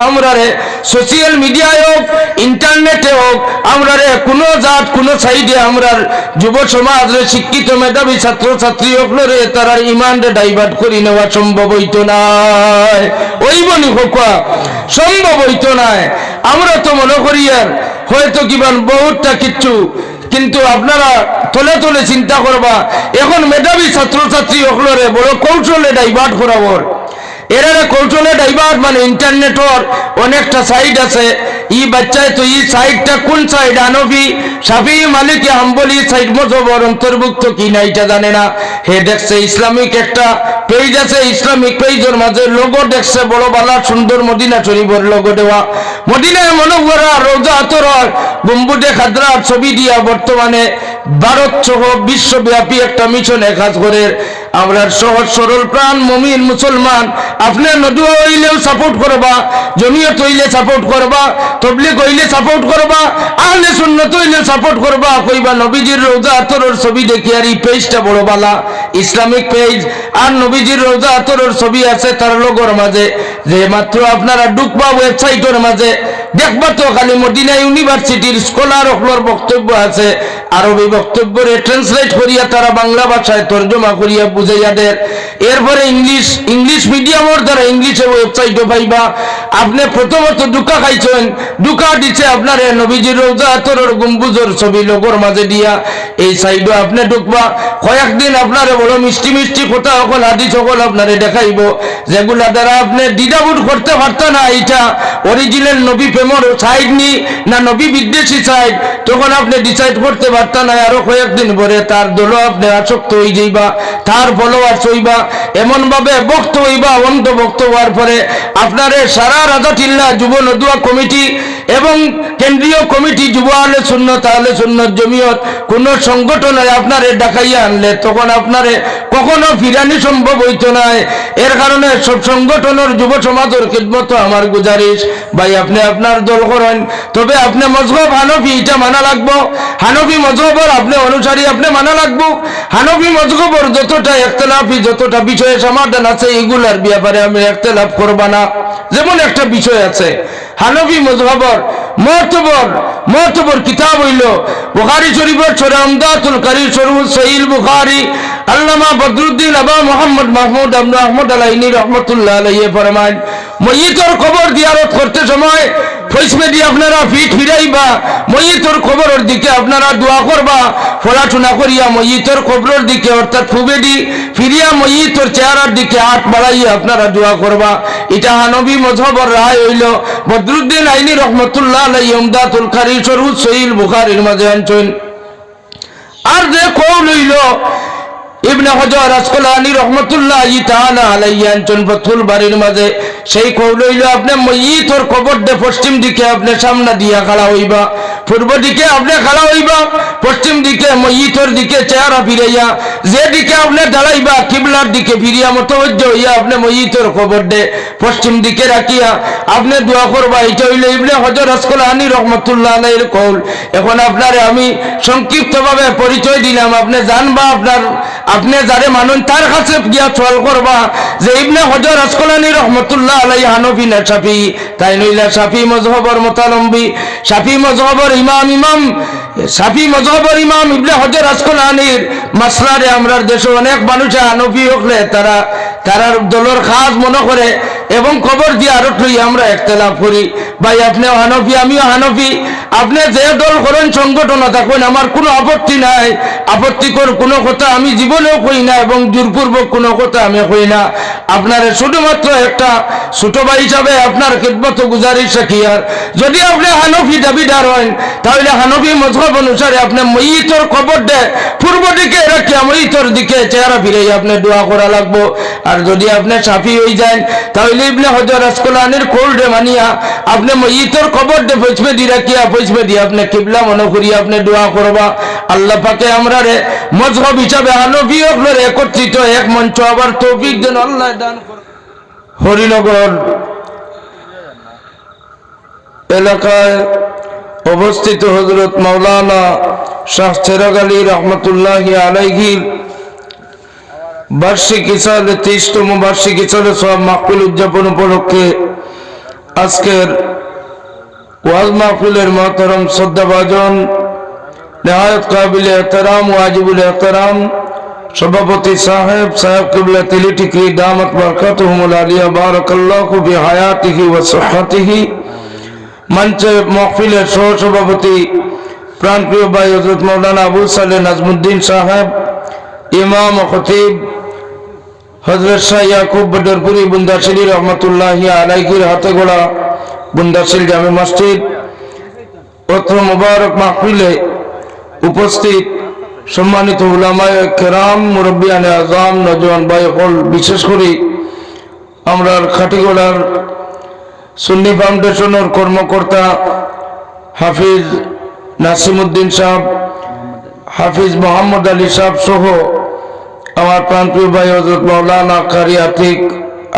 আমরা রে সোশ্যাল মিডিয়ায় হোক ইন্টারনেটে হোক আমরা রে কোনো জাত কোনো সাইডে আমরা যুব সমাজ রে শিক্ষিত মেধাবী ছাত্র ছাত্রী হকল রে তারা ইমান রে ডাইভার্ট করে নেওয়া সম্ভব হইতো না ওই বনি হোকা সম্ভব হইতো না আমরা তো মনে করি আর হয়তো কিবান বহুতটা কিচ্ছু কিন্তু আপনারা তলে তলে চিন্তা করবা এখন মেধাবী ছাত্র ছাত্রী হকল রে বড় কৌশলে ডাইভার্ট করাবর এরা কৌশলে ডাইভার্ট মানে ইন্টারনেটর অনেকটা সাইট আছে ই বাচ্চায় তো এই সাইটটা কোন সাইট হানফি শাফি মালিকি হাম্বলি সাইট মজহবর অন্তর্ভুক্ত কি না এটা জানে না হে দেখছে ইসলামিক একটা পেজ আছে ইসলামিক পেজের মাঝে লোগো দেখছে বড় বালা সুন্দর মদিনা শরীফের লোগো দেওয়া মদিনায় মনোহরা রোজা আতরার গম্বুজে খাদরার ছবি দিয়া বর্তমানে ভারত সহ বিশ্বব্যাপী একটা মিশনে কাজ করে আমরা সহজ সরল প্রাণ মুমিন মুসলমান আপনি নদুয়া হইলেও সাপোর্ট করবা জমিয়ত হইলে সাপোর্ট করবা তবলিগ হইলে সাপোর্ট করবা আহলে সুন্নাত হইলে সাপোর্ট করবা কইবা নবীজির রওজা আতরের ছবি দেখি আর এই পেজটা বড় বালা ইসলামিক পেজ আর নবীজির রওজা আতরের ছবি আছে তার লোগোর মাঝে যে মাত্র আপনারা ঢুকবা ওয়েবসাইটের মাঝে দেখবা তো খালি মদিনা ইউনিভার্সিটির স্কলার হকলর বক্তব্য আছে আরবি বক্তব্যরে ট্রান্সলেট করিয়া তারা বাংলা ভাষায় তর্জমা করিয়া বুঝাইয়া দেয় এরপরে ইংলিশ মিডিয়ামের দ্বারা ইংলিশে ওয়েবসাইটে পাইবা আপনি প্রথমত দুকা খাইছেন দুকা দিচ্ছে আপনার নবীজির রওজা আতরের গম্বুজের ছবি লোগোর মাঝে দিয়া এই সাইডে আপনি ঢুকবা কয়েকদিন আপনারে বড় মিষ্টি মিষ্টি কথা সকল হাদিস সকল আপনারে দেখাইব যেগুলা দ্বারা আপনি দ্বিধাবোধ করতে পারতেন না এটা অরিজিনাল নবী প্রেমর সাইড নি না নবী বিদ্বেষী সাইড তখন আপনি ডিসাইড করতে পারতেন না আরো কয়েকদিন পরে তার দল আপনি আসক্ত হয়ে যাইবা তার ফলোয়ার হইবা এমন ভাবে বক্ত হইবা অন্ধ বক্ত হওয়ার পরে আপনারে সারা রাজাটিল্লা যুব নদুয়া কমিটি এবং কেন্দ্রীয় কমিটি যুব আহলে সুন্নাত জমিয়ত কোন সংগঠনে আপনারে ডাকাইয়া আনলে তখন আপনারে কখনো ফিরানি সম্ভব হইতো না এর কারণে সব সংগঠনের যুব সমাজের খিদমত আমার গুজারিশ ভাই আপনি আপনার দল করেন তবে আপনি মজহব হানফি এটা মানা লাগবো হানফি মজহবর আপনি অনুসারী আপনি মানা লাগবো হানফি মজহবর যতটা ইখতিলাফি যতটা বিষয়ে সমাধান আছে এগুলার ব্যাপারে আমি ইখতিলাফ করব না যেমন একটা বিষয় আছে হানফি মজহবর মর্তবর কিতাব হইল বুখারী শরীফের সূরা উমদাতুল কারী শরহ সহিহ বুখারী আল্লামা বদরুদ্দিন আবা মোহাম্মদ মাহমুদ আবু আহমদ আলাইনি রাহমাতুল্লাহ আলাইহি ফরমান মইয়িতর কবর জিয়ারত করতে সময় ফেসবুকে দিয়ে আপনারা ফিরাইবা মইয়িতর কবরের দিকে আপনারা দোয়া করবা পড়াশোনা করিয়া মইয়িতর কবরের দিকে অর্থাৎ ফুবেডি ফিরিয়া মইয়িতর চেহারার দিকে হাত বাড়াইয়া আপনারা দোয়া করবা এটা হানফি মযহবর রায় হইল বদরুদ্দিন আইনি রাহমাতুল্লাহ আলাইহি উমদাতুল কারী শরহ সহিহ বুখারীর মাঝে আনছেন আর যে কওল হইল ইবনে হাজার আসকালানী রাহমাতুল্লাহি তাআলা আলাইহি আনছেন ফাতুল বারীর মাঝে সেই কওল হইল আপনি মইয়িতর কবর দে পশ্চিম দিকে আপনি সামনে দিয়া খাড়া হইবা পূর্ব দিকে আপনি খাড়া হইবা পশ্চিম দিকে মইয়িতর দিকে চেহারা ফিরাইয়া যে দিকে আপনি দাঁড়াইবা কিবলার দিকে ফিরিয়া মুতাওয়াজ্জিহ হইয়া আপনি মইয়িতর কবর দে পশ্চিম দিকে রাখিয়া আপনি দোয়া করবা এটা হইল ইবনে হাজার আসকালানী রাহমাতুল্লাহ আলাইহির কওল এখন আপনারে আমি সংক্ষিপ্তভাবে পরিচয় দিলাম আপনি জানবা আপনি যারে মানুন তার কাছে গিয়া সওয়াল করবা যে ইবনে হাজার আসকালানী রাহমাতুল্লাহ আলাইহি হানফি না শাফি তাই নইলা শাফি মযহবর মুতালম্বি শাফি মযহবর ইমাম ইবনে হাজার আসকালানীর মাসলারে আমরার দেশে অনেক মানুষ হানফি হকলে তারার দলের খাস মনে করে এবং খবর দিয়ে আরো আমরা ইখতিলাফ করি ভাই আপনিও হানফি আমিও হানফি আপনি যে দল করেন সংগঠন থাকুন আমার কোনো আপত্তি নাই আপত্তিকর কোনো কথা আমি জীবনেও কই না এবং জোরপূর্বক কোনো কথা আমি কই না আপনার শুধুমাত্র একটা ছোট ভাই হিসাবে আপনার খিদমত গুজারিশ রাখিয়ার যদি আপনি হানফি দাবিদার হন তাহলে হানফি মযহব অনুসারে আপনি মইয়িতর কবর দে পূর্ব দিকে রাখিয়া মইয়িতর দিকে চেহারা ফিরাই আপনি দোয়া করা লাগবো আর যদি আপনি শাফি হয়ে যান তাহলে ইবনে হাজার আসকালানীর কওলডে মানিয়া আপনি মইয়িতর কবর দে পশ্চিমে দি রাখিয়া পশ্চিমে দিয়ে আপনি কিবলা মনে করিয়া আপনি দোয়া করবা আল্লাহ পাকে আমরা রে মযহব হিসাবে হানফি হকলে একত্রিত এক মঞ্চ আবার তৌফিক দেন আল্লাহ দান করুন হরিনগর এলাকায় অবস্থিত হযরত মাওলানা শাহ চেরাগ আলী রহমতুল্লাহি আলাইহির বার্ষিক ইসালে 23তম বার্ষিক ইসালে সওয়াব মাহফিল উদযাপন উপলক্ষে আজকের ওয়াজ মাহফিলের মোহতরম শ্রদ্ধাভাজন নেহায়ত কাবিল এহতরাম ওয়াজিবুল এহতরাম সভাপতি সাহেব কিবলা তিলি টিকরি দামত বরকাতুহুমুল আলিয়া বারাকাল্লাহু ফি হায়াতিহি ওয়া সিহ্হাতিহি। মঞ্চে মাহফিলের সহ সভাপতি প্রাণপ্রিয় ভাই হযরত মাওলানা আবু সালেহ নাজমুদ্দিন সাহেব, ইমাম ও খতিব হযরত শাহ ইয়াকুব বদরপুরি বুন্দাশিলি রহমাতুল্লাহি আলাইহির হাতে গড়া বুন্দাশিল জামে মসজিদ অত্র মুবারক মাহফিলে উপস্থিত সম্মানিত উলামায়ে কেরাম, মুরব্বিয়ানে আযম, নওজোয়ান ভাই হল, বিশেষ করে আমরা খাটিগোড়ার সুন্নি ফাউন্ডেশনের কর্মকর্তা হাফিজ নাসিমউদ্দিন সাহেব, হাফিজ মোহাম্মদ আলী সাহেব সহ আমার প্রাণপ্রিয় ভাই হযরত মাওলানা কারি আতিক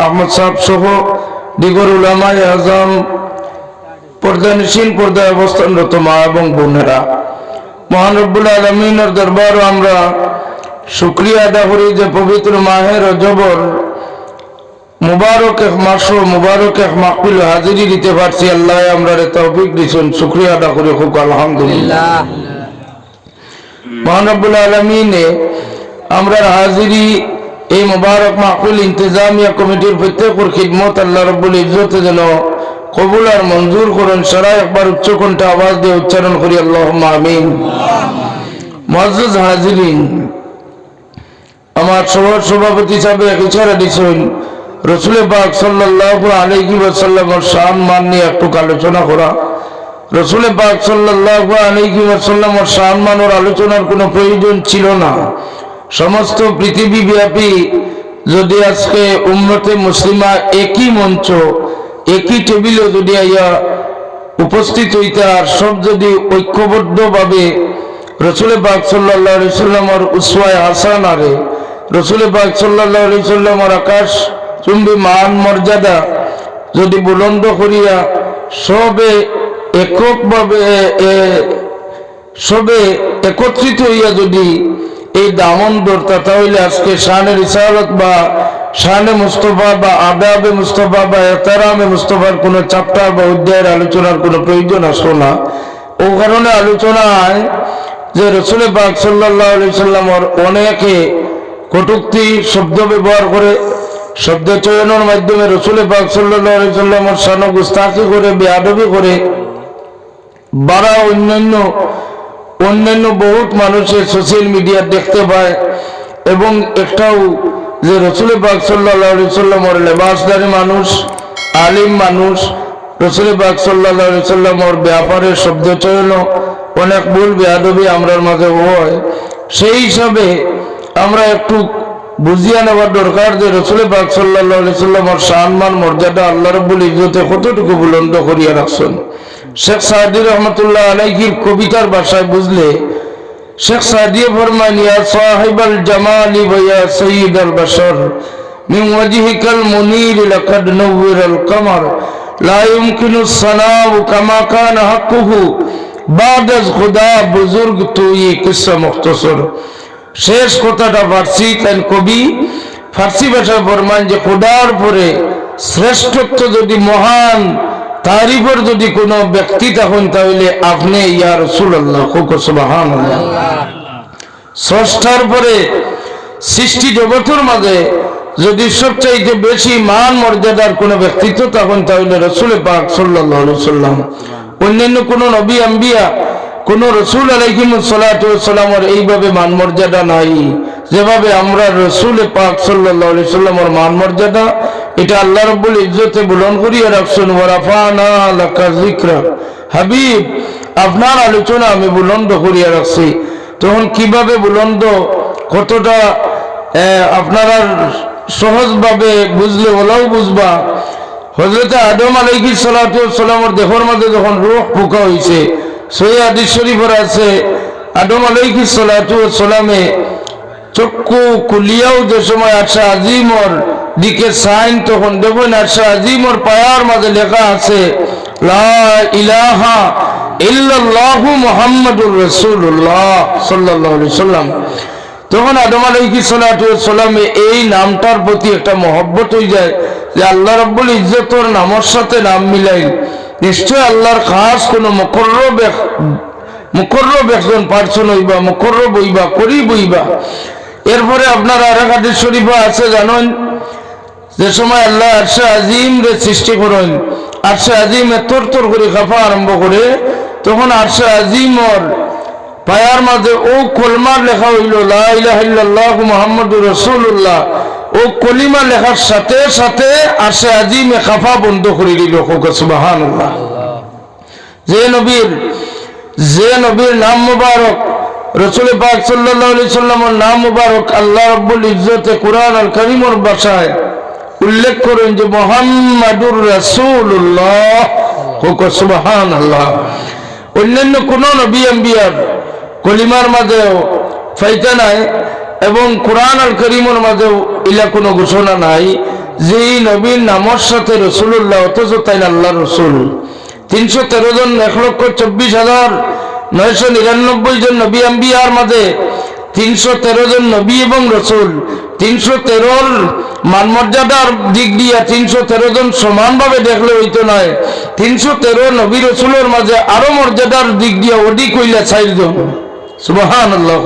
আহমদ সাহেব সহ দিগর উলামায়ে আযম, পর্দানিশীন পর্দায় অবস্থানরত মা এবং বোনেরা, মহান রব্বুল আলামিনের দরবারে আমরা শুকরিয়া আদা করি যে পবিত্র মাহে রজবর মুবারক এক মাস মুবারক এক মাহফিল হাজিরি দিতে পারছি। আল্লাহ আমরা তৌফিক দিয়েছেন, শুকরিয়া আদা করি খুব আলহামদুলিল্লাহ। মহান রব্বুল আলামিনে আমরা হাজিরি এই মুবারক মাহফিল ইন্তেজামিয়া কমিটির প্রত্যেকের খিদমত আল্লাহ রব্বুল ইজ্জত যেন কবুল আর মঞ্জুর করেন। সারা একবার উচ্চ কণ্ঠে আওয়াজ দিয়ে উচ্চারণ করি আল্লাহুম্মা আমিন। মুআজ্জাজ হাজিরিন, আমার সভাপতি সাহেব এক ইশারা দিয়েছেন রাসূল পাক সাল্লাল্লাহু আলাইহি ওয়াসাল্লামের শান মান নিয়ে একটু আলোচনা করা। রাসূল পাক সাল্লাল্লাহু আলাইহি ওয়াসাল্লামের শান মানের আলোচনার কোনো প্রয়োজন ছিল না। সমস্ত পৃথিবী ব্যাপী যদি আজকে উম্মতে মুসলিমা একই মঞ্চ একই টেবিলে যদি আইয়া উপস্থিত হইতে আর সব যদি ঐক্যবদ্ধভাবে রাসূল পাক সাল্লাল্লাহু আলাইহি ওয়াসাল্লামের উসওয়ায়ে হাসানারে রাসূল পাক সাল্লাল্লাহু আলাইহি ওয়াসাল্লামের আকাশ চুম্বি মান মর্যাদা যদি বুলন্দ করিয়া সবে এককভাবে সবে একত্রিত হইয়া যদি এই দামন ধরতা, তাহলে আজকে শানে রিসালাত বা শানে মুস্তফা বা আদাবে মুস্তফা বা এহতারামে মুস্তফার কোনো চ্যাপ্টার বা অধ্যায়ের আলোচনার কোনো প্রয়োজন আসলো না। ও কারণে আলোচনায় যে রাসূল পাক সাল্লাল্লাহু আলাইহি ওয়াসাল্লামের অনেকে কটূক্তি শব্দ ব্যবহার করে, শব্দ চয়নের মাধ্যমে রাসূল পাক সাল্লাল্লাহু আলাইহি ওয়াসাল্লামের শান গুস্তাখি করে, বেয়াদবি করে, বারা অন্যান্য বহুত মানুষের সোশ্যাল মিডিয়া দেখতে পায়। এবং একটাও যে রাসূল পাক সাল্লাল্লাহু আলাইহি ওয়াসাল্লামের লেবাসদারি মানুষ, আলিম মানুষ, রাসূল পাক সাল্লাল্লাহু আলাইহি ওয়াসাল্লামের ব্যাপারে শব্দ চয়ন অনেক ভুল বেয়াদবি আমরার মাঝে হয়। সেই হিসাবে আমরা একটু বুঝিয়ে নেওয়ার দরকার যে রাসূল পাক সাল্লাল্লাহু আলাইহি ওয়াসাল্লামের সম্মান মর্যাদা আল্লাহ রাব্বুল ইজ্জতে কতটুকু বুলন্দ করিয়া রাখছেন। শেখ সাদি রহমতুল্লাহ আলাইহির কবিতার ভাষায় বুঝলে শেখ সাদি ফরমান, ইয়া সাহিবাল জামালি ওয়া ইয়া সাইয়্যিদাল বাশর মিন ওয়াজহিকাল মুনীর লাকাদ নওয়ারাল কমর লা ইমকিনু সানাউ কামা কানা হাক্কুহু বাদাজ খুদা বুজুর্গ তুই কিসসা মুখতাসর। শেষ কথাটা ফার্সি, তাই কবি ফার্সি ভাষায় ফরমান যে খোদার পরে শ্রেষ্ঠত্ব যদি মহান তারিফের যদি কোনো ব্যক্তি তখন তাহলে আপনি ইয়া রাসূলুল্লাহ সুবহানাল্লাহ। স্রষ্টার পরে সৃষ্টি জগতের মাঝে যদি সবচাইতে বেশি মান মর্যাদার কোনো ব্যক্তিত্ব তখন তাহলে রাসূল পাক সাল্লাল্লাহু আলাইহি ওয়াসাল্লাম। অন্যান্য কোনো নবী আম্বিয়া কোন রাসূল আলাইহিস সালাতু ওয়াস সালামের এইভাবে মান মর্যাদা নাই যেভাবে আমরা রাসূল পাক সাল্লাল্লাহু আলাইহি ওয়াসাল্লামের মান মর্যাদা এটা আল্লাহ রাব্বুল ইজ্জতে বুলন্দ করিয়া রাখছেন। ওয়া রাফানা লাকা যিকরা, হাবিব আপনার আলোচনা আমি বুলন্দ করিয়া রাখছি। তখন কিভাবে বুলন্দ, কতটা আপনারা সহজভাবে বুঝলে ওলাও বুঝবা। হযরত আদম আলাইহিস সালাতু ওয়াস সালামের দেহের মধ্যে যখন রূহ ফুঁকা হইছে, সহিহ হাদিস শরীফের আছে আদম আলাইহিস সালাতু ওয়াস সালামে চক্ষু খুলিয়াও যে সময় আরশে আজিমর দিকে সাইন, তখন দেখুন আরশে আজিমর পায়ার মাঝে লেখা আছে লা ইলাহা ইল্লাল্লাহু মুহাম্মাদুর রাসূলুল্লাহ সাল্লাল্লাহু আলাইহি ওয়াসাল্লাম। তখন আদম আলাইহিস সালাতু ওয়াস সালামে এই নামটার প্রতি একটা মহব্বত হয়ে যায় যে আল্লাহ রাব্বুল ইজ্জতর নামের সাথে নাম মিলাই নিশ্চয় আল্লাহর খাস কোন মুকর্রব একজন পার্সন হইবা, মুকর্রব হইবা, করিব হইবা। এরপরে আপনার আর এক হাদিস শরীফ আছে জানেন, যে সময় আল্লাহ আরশে আজিম রে সৃষ্টি করেন, আরশে আজিম তোর করে কাঁপা আরম্ভ করে, তখন আরশে আজিমর পায়ার মাঝে ও কলমার লেখা হইল লা ইলাহা ইল্লাল্লাহু মুহাম্মাদুর রাসূলুল্লাহ। ও কলিমা লেখার সাথে সাথে আরশে আজিমে কাঁপা বন্ধ করে দিল। সুবহানাল্লাহ। যে নবীর নাম মুবারক, রাসূল পাক সাল্লাল্লাহু আলাইহি সাল্লামের নাম মুবারক আল্লাহ রাব্বুল ইজ্জতে কুরআন আল কারীমের ভাষায় উল্লেখ করেন যে মুহাম্মাদুর রাসূলুল্লাহ। সুবহানাল্লাহ। অন্যান্য কোন নবী আম্বিয়ার কলিমার মাঝেও ফাইতা নাই এবং কুরআন আল কারীমের মাঝেও ইলা কোনো ঘোষণা নাই যে নবীর নামের সাথে রাসূলুল্লাহ, অথচ তাই আল্লাহর রাসূল। 313 জন, 1,24,999 জন নবী আম্বিয়ার মাঝে 313 জন নবী এবং রসুল। 313 মানমর্যাদার দিক দিয়া 313 জন সমানভাবে দেখলে হইতো নয়। 313 নবী রসুলের মাঝে আরো মর্যাদার দিক দিয়া অধিক হইলা 4 জন। সুবহানাল্লাহ।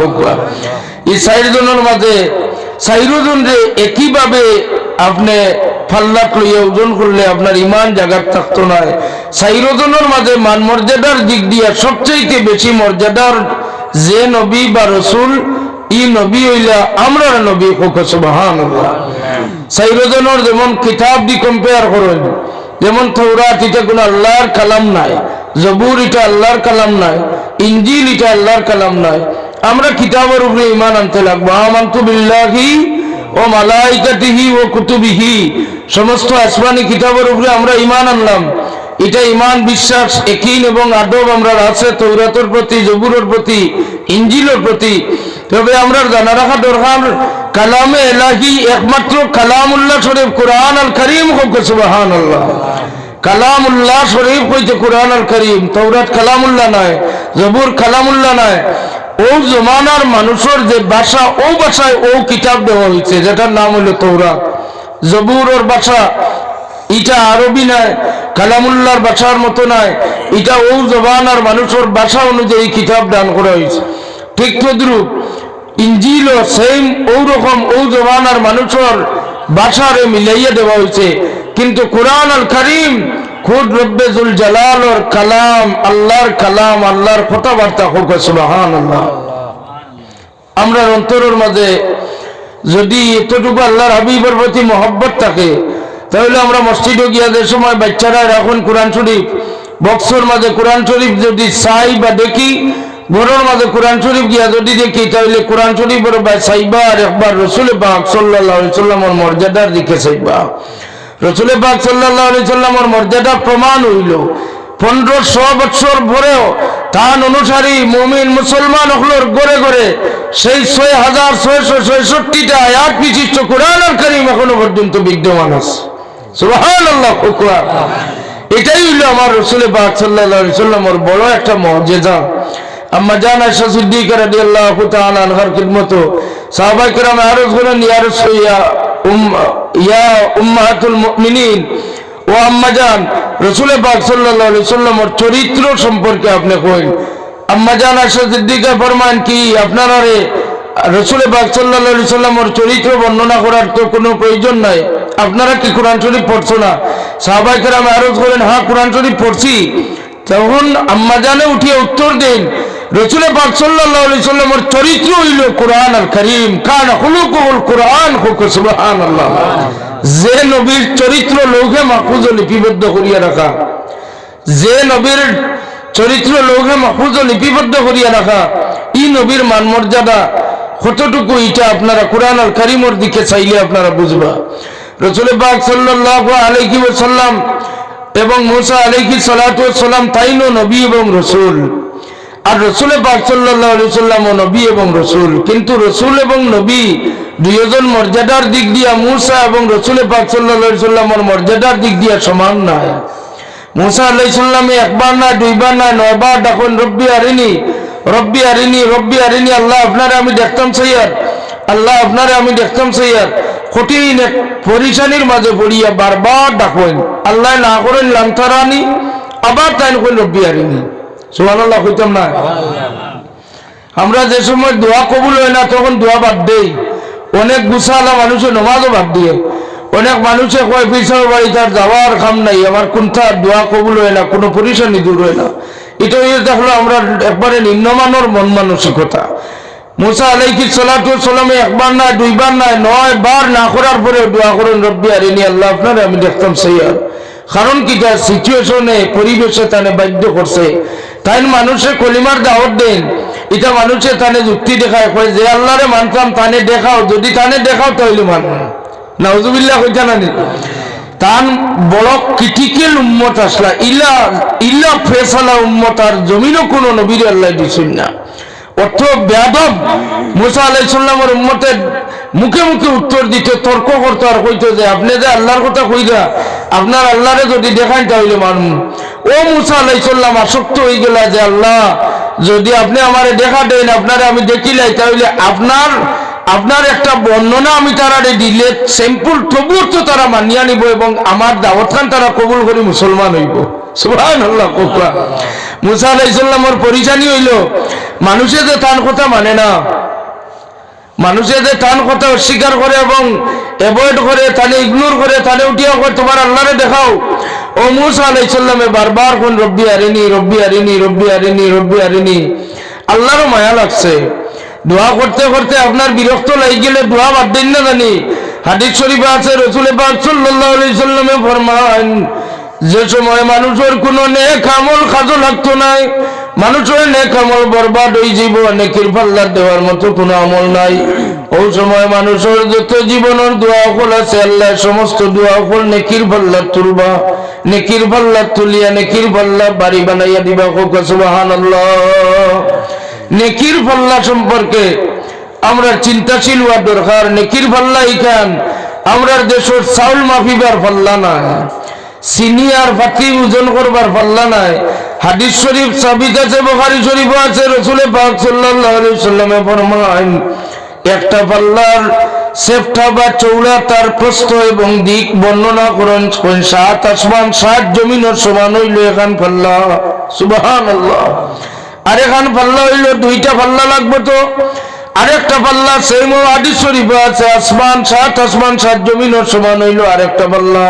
এই 4 জনের মাঝে 4 জন যে একইভাবে আপনি ফাল্লাট লইয়া ওজন করলে আপনার ইমান জাগাত থাকতো না। 4 জনের মাঝে মান মর্যাদার দিক দিয়া সবচেয়ে বেশি মর্যাদার যে নবী বা রসুল, ই নবী হইলা আমরা নবী। সুবহানাল্লাহ। 4 জনের যেমন কিতাব দি কম্পেয়ার করেন, যেমন তাওরাত এটা কোন আল্লাহর কালাম নাই, জবুর এটা আল্লাহর কালাম নাই, ইনজিল এটা আল্লাহর কালাম নাই। আমরা কিতাবের উপরে ঈমান আনতে লাগবো। আমানতু বিল্লাহি ও মালাইকাতিহি ও কুতুবিহি, সমস্ত আসমানি কিতাবের উপরে আমরা ঈমান আনলাম। এটা ঈমান, বিশ্বাস, ইয়াকিন এবং আদব আমরা আছে তাওরাতের প্রতি, জবুরের প্রতি, ইনজিলের প্রতি। তবে আমরা জানা রাখা দরকার কালামে ইলাহি একমাত্র কালামুল্লাহ শরীফ কুরআন আল কারীম। সুবহানাল্লাহ। কালামুল্লাহ শরীফ হইতে কুরআন আল কারীম। তাওরাত কালামুল্লাহ নয়, জবুর কালামুল্লাহ নয়। ও জমানার মানুষের যে ভাষা, ও ভাষায় ও কিতাব দেওয়া হয়েছে যেটার নাম হলো তাওরাত। জবুরের ভাষা এটা আরবি নয়, কালামুল্লাহর ভাষার মতো নয়, এটা ও জমানার মানুষের ভাষা অনুযায়ী কিতাব দান করা হয়েছে। ঠিক তদ্রুপ ইনজিলও সেম ও রকম ও জমানার মানুষের ভাষারে মিলাইয়া দেওয়া হয়েছে। কিন্তু কুরআন আল কারীম খুদ রব্বে জুল জালালর কালাম, আল্লাহর কালাম, আল্লাহর কথাবার্তা। সুবহানাল্লাহ। আমরা অন্তরের মাঝে যদি এতটুকু আল্লাহর হাবিবের প্রতি মহব্বত থাকে, তাহলে আমরা মসজিদে গিয়া যে সময় বাচ্চারা এখন কোরআন শরীফ বক্সের মাঝে কোরআন শরীফ যদি চাই বা দেখি, ঘরের মাঝে কোরআন শরীফ গিয়া যদি দেখি, তাহলে কোরআন শরীফের চাইবা আর একবার রাসূল পাক সাল্লাল্লাহু আলাইহি সাল্লামের মর্যাদার দিকে চাইবা। রাসূল পাক সাল্লাল্লাহু আলাইহি সাল্লামের মর্যাদা প্রমাণ হইল 1500 বছর পরেও তার অনুসারী মুমিন মুসলমান হলোর গড়ে গড়ে সেই 6666টা আয়াত বিশিষ্ট কুরআন আল কারীম এখনো পর্যন্ত বিদ্যমান আছে। সুবহানাল্লাহ। এটাই হইল আমার রাসূল পাক সাল্লাল্লাহু আলাইহি সাল্লামের বড় একটা মুজিজা। আম্মা জান আয়েশা সিদ্দিকা রাদিয়াল্লাহু তাআলা আনহার খিদমত সাহাবায়ে কেরাম আরজ করেন, ইয়া উম্মাহাতুল মুমিনিন, ও আম্মা জান, রাসূল পাক সাল্লাল্লাহু আলাইহি সাল্লামের চরিত্র সম্পর্কে আপনি কইন। আম্মা জান আয়েশা সিদ্দিকা ফরমান কি আপনারা রে রাসূল পাক সাল্লাল্লাহু আলাইহি সাল্লামের চরিত্র বর্ণনা করার তো কোনো প্রয়োজন নাই, আপনারা কি কোরআন শরীফ পড়ছো না? সাহাবায়ে কেরাম আরজ করেন, হ্যাঁ কোরআন শরীফ পড়ছি। তখন আম্মা জানে উঠিয়ে উত্তর দেন, রাসূল পাক সাল্লাল্লাহু আলাইহি সাল্লামের চরিত্র হইল কুরআন আল কারীম, কানা খুলুকুল কুরআন। সুবহানাল্লাহ। যে নবীর চরিত্র লৌহে মাহফুজ লিপিবদ্ধ করিয়া রাখা, যে নবীর চরিত্র লৌহে মাহফুজ লিপিবদ্ধ করিয়া রাখা, এই নবীর মান মর্যাদা কতটুকু এটা আপনারা কুরআন আল কারীমের দিকে চাইলে আপনারা বুঝবা। রাসূল পাক সাল্লাল্লাহু আলাইহি ওয়াসাল্লাম এবং মুসা আলাইহিস সালাতু ওয়াস সালাম তাইনো নবী এবং রাসূল, আর রাসূল পাক সাল্লাল্লাহু আলাইহি ওয়াসাল্লাম নবী এবং রাসূল। কিন্তু রাসূল এবং নবী দুইজন মর্যাদার দিক দিয়া মুসা এবং রাসূল পাক সাল্লাল্লাহু আলাইহি ওয়াসাল্লামের মর্যাদার দিক দিয়া সমান নয়। মুসা আলাইহিস সালাম একবার না দুইবার না 9 বার ডাকুন, রব্বি আরিনি রব্বি আরিনি রব্বি আরিনি, আল্লাহ আপনারে আমি দেখতাম সৈয়ার, আল্লাহ আপনারে আমি দেখতাম সৈয়ার। কঠিন এক পরিশানির মাঝে পড়িয়া বারবার ডাকেন, আল্লাহ না করেন লান্তারানি, আবার তাই করেন রব্বি আরিনি। সুবহানাল্লাহ কইতাম না? আমরা যে সময় দোয়া কবুল হয় না তখন দোয়া বাদ দেই। অনেক গুছালা মানুষে নমাজও বাদ দিয়ে, অনেক মানুষে কয় পিছার বাড়ি তার যাওয়ার কাম নাই, আমার কোনটা দোয়া কবুল হয় না, কোনো পরিশানি দূর হয় না। এটা দেখলো আমরা একবারে নিম্নমানের মন মানসিকতা। মুসা আলাইহিস সালাতু ওয়াস সালামে একবার না দুইবার না 9 বার না করার পরে দোয়া করেন রব্বি আরিনি, আল্লাহ আপনারে আমি দেখতাম সাইয়ার। কারণ কি তার সিচুয়েশনে পরিবেশে তানে বাধ্য করছে। তাই মানুষে কলিমার দাওয়াত দেন, এটা মানুষে তানে যুক্তি দেখায়, কয় যে আল্লাহরে মানতাম তানে দেখাও, যদি তানে দেখাও তাহলে মানব। নাউজুবিল্লাহ কইতা না? তান বড় ক্রিটিক্যাল উম্মত আসলা, ইলা ইলা ফেসালা উম্মত, আর জমিনও কোনো নবীর আল্লাহ দিছেন না। অর্থ বেয়াদব মুসা আলাইহিস সালামের উম্মতের মুখে মুখে উত্তর দিতে, তর্ক করতো আর কইতো যে আপনি যে আল্লাহর কথা কইরা আপনার আল্লাহরে যদি দেখান তাহলে মানু। ও মুসা আলাইহিস সালাম আসক্ত হয়ে গেলা যে আল্লাহ যদি আপনি আমারে দেখা দেন, আপনারে আমি দেখিলাই, তাহলে আপনার একটা বর্ণনা আমি তারা দিলে সিম্পল তবুও তো তারা মানিয়া নিব এবং আমার দাওয়াত খান তারা কবুল করে মুসলমান হইব। সুবহানাল্লাহ। মুসা আলাইহিস সালামের পরিচানি হইল মানুষে যে তার কথা মানে না, মানুষে যে তার কথা অস্বীকার করে এবং অ্যাভয়েড করে, তাহলে ইগনোর করে, তাহলে উঠিয়া করে তোমার আল্লাহরে দেখাও। ও মুসা আলাইহিস সালামে বারবার কোন রব্বি আরিনি রব্বি আরিনি রব্বি আরিনি রব্বি আরিনি। আল্লাহরও মায়া লাগছে। দোয়া করতে করতে আপনার বিরক্ত লাগি গেলে দোয়া বাদ দিন না জানি। হাদিস শরীফে আছে রাসূল পাক সাল্লাল্লাহু আলাইহি সাল্লামে ফরমান, যে সময় মানুষের কোনো নেক আমল কাজে লাগতো না, মানুষের নেক আমল বরবাদ হয়ে যাব, নেকির পাল্লা দেওয়ার মতো কোনো আমল নাই, ওই সময় মানুষের যত জীবনের দোয়া ফল আছে আল্লাহ সমস্ত দোয়া ফল নেকির পাল্লা তুলবা, নেকির পাল্লা তুলিয়া নেকির পাল্লা বাড়ি বানাইয়া দিবা। সুবহানাল্লাহ। নেকির পাল্লা সম্পর্কে আমরা চিন্তাশীল হওয়া দরকার। নেকির পাল্লা ইখান আমরা দেশের চাউল মাফিবার পাল্লা না, সিনিয়র পাতি ওজন করবার পাল্লা নাই। হাদিস শরীফ সাবিত আছে, বুখারী শরীফে আছে, রাসূল পাক সাল্লাল্লাহু আলাইহি সাল্লামে ফরমান, একটা পাল্লার সেফটা বা চৌড়া তার প্রস্থ এবং দিক বর্ণনা করেন 7 আসমান 7 জমিনের সমান হইল এখান পাল্লা। সুবহানাল্লাহ। আর এখান পাল্লা হইল 2টা পাল্লা লাগবে, তো আরেকটা পাল্লা সেই হাদিস শরীফে আছে, আসমান 7 জমিনের সমান হইল আরেকটা পাল্লা।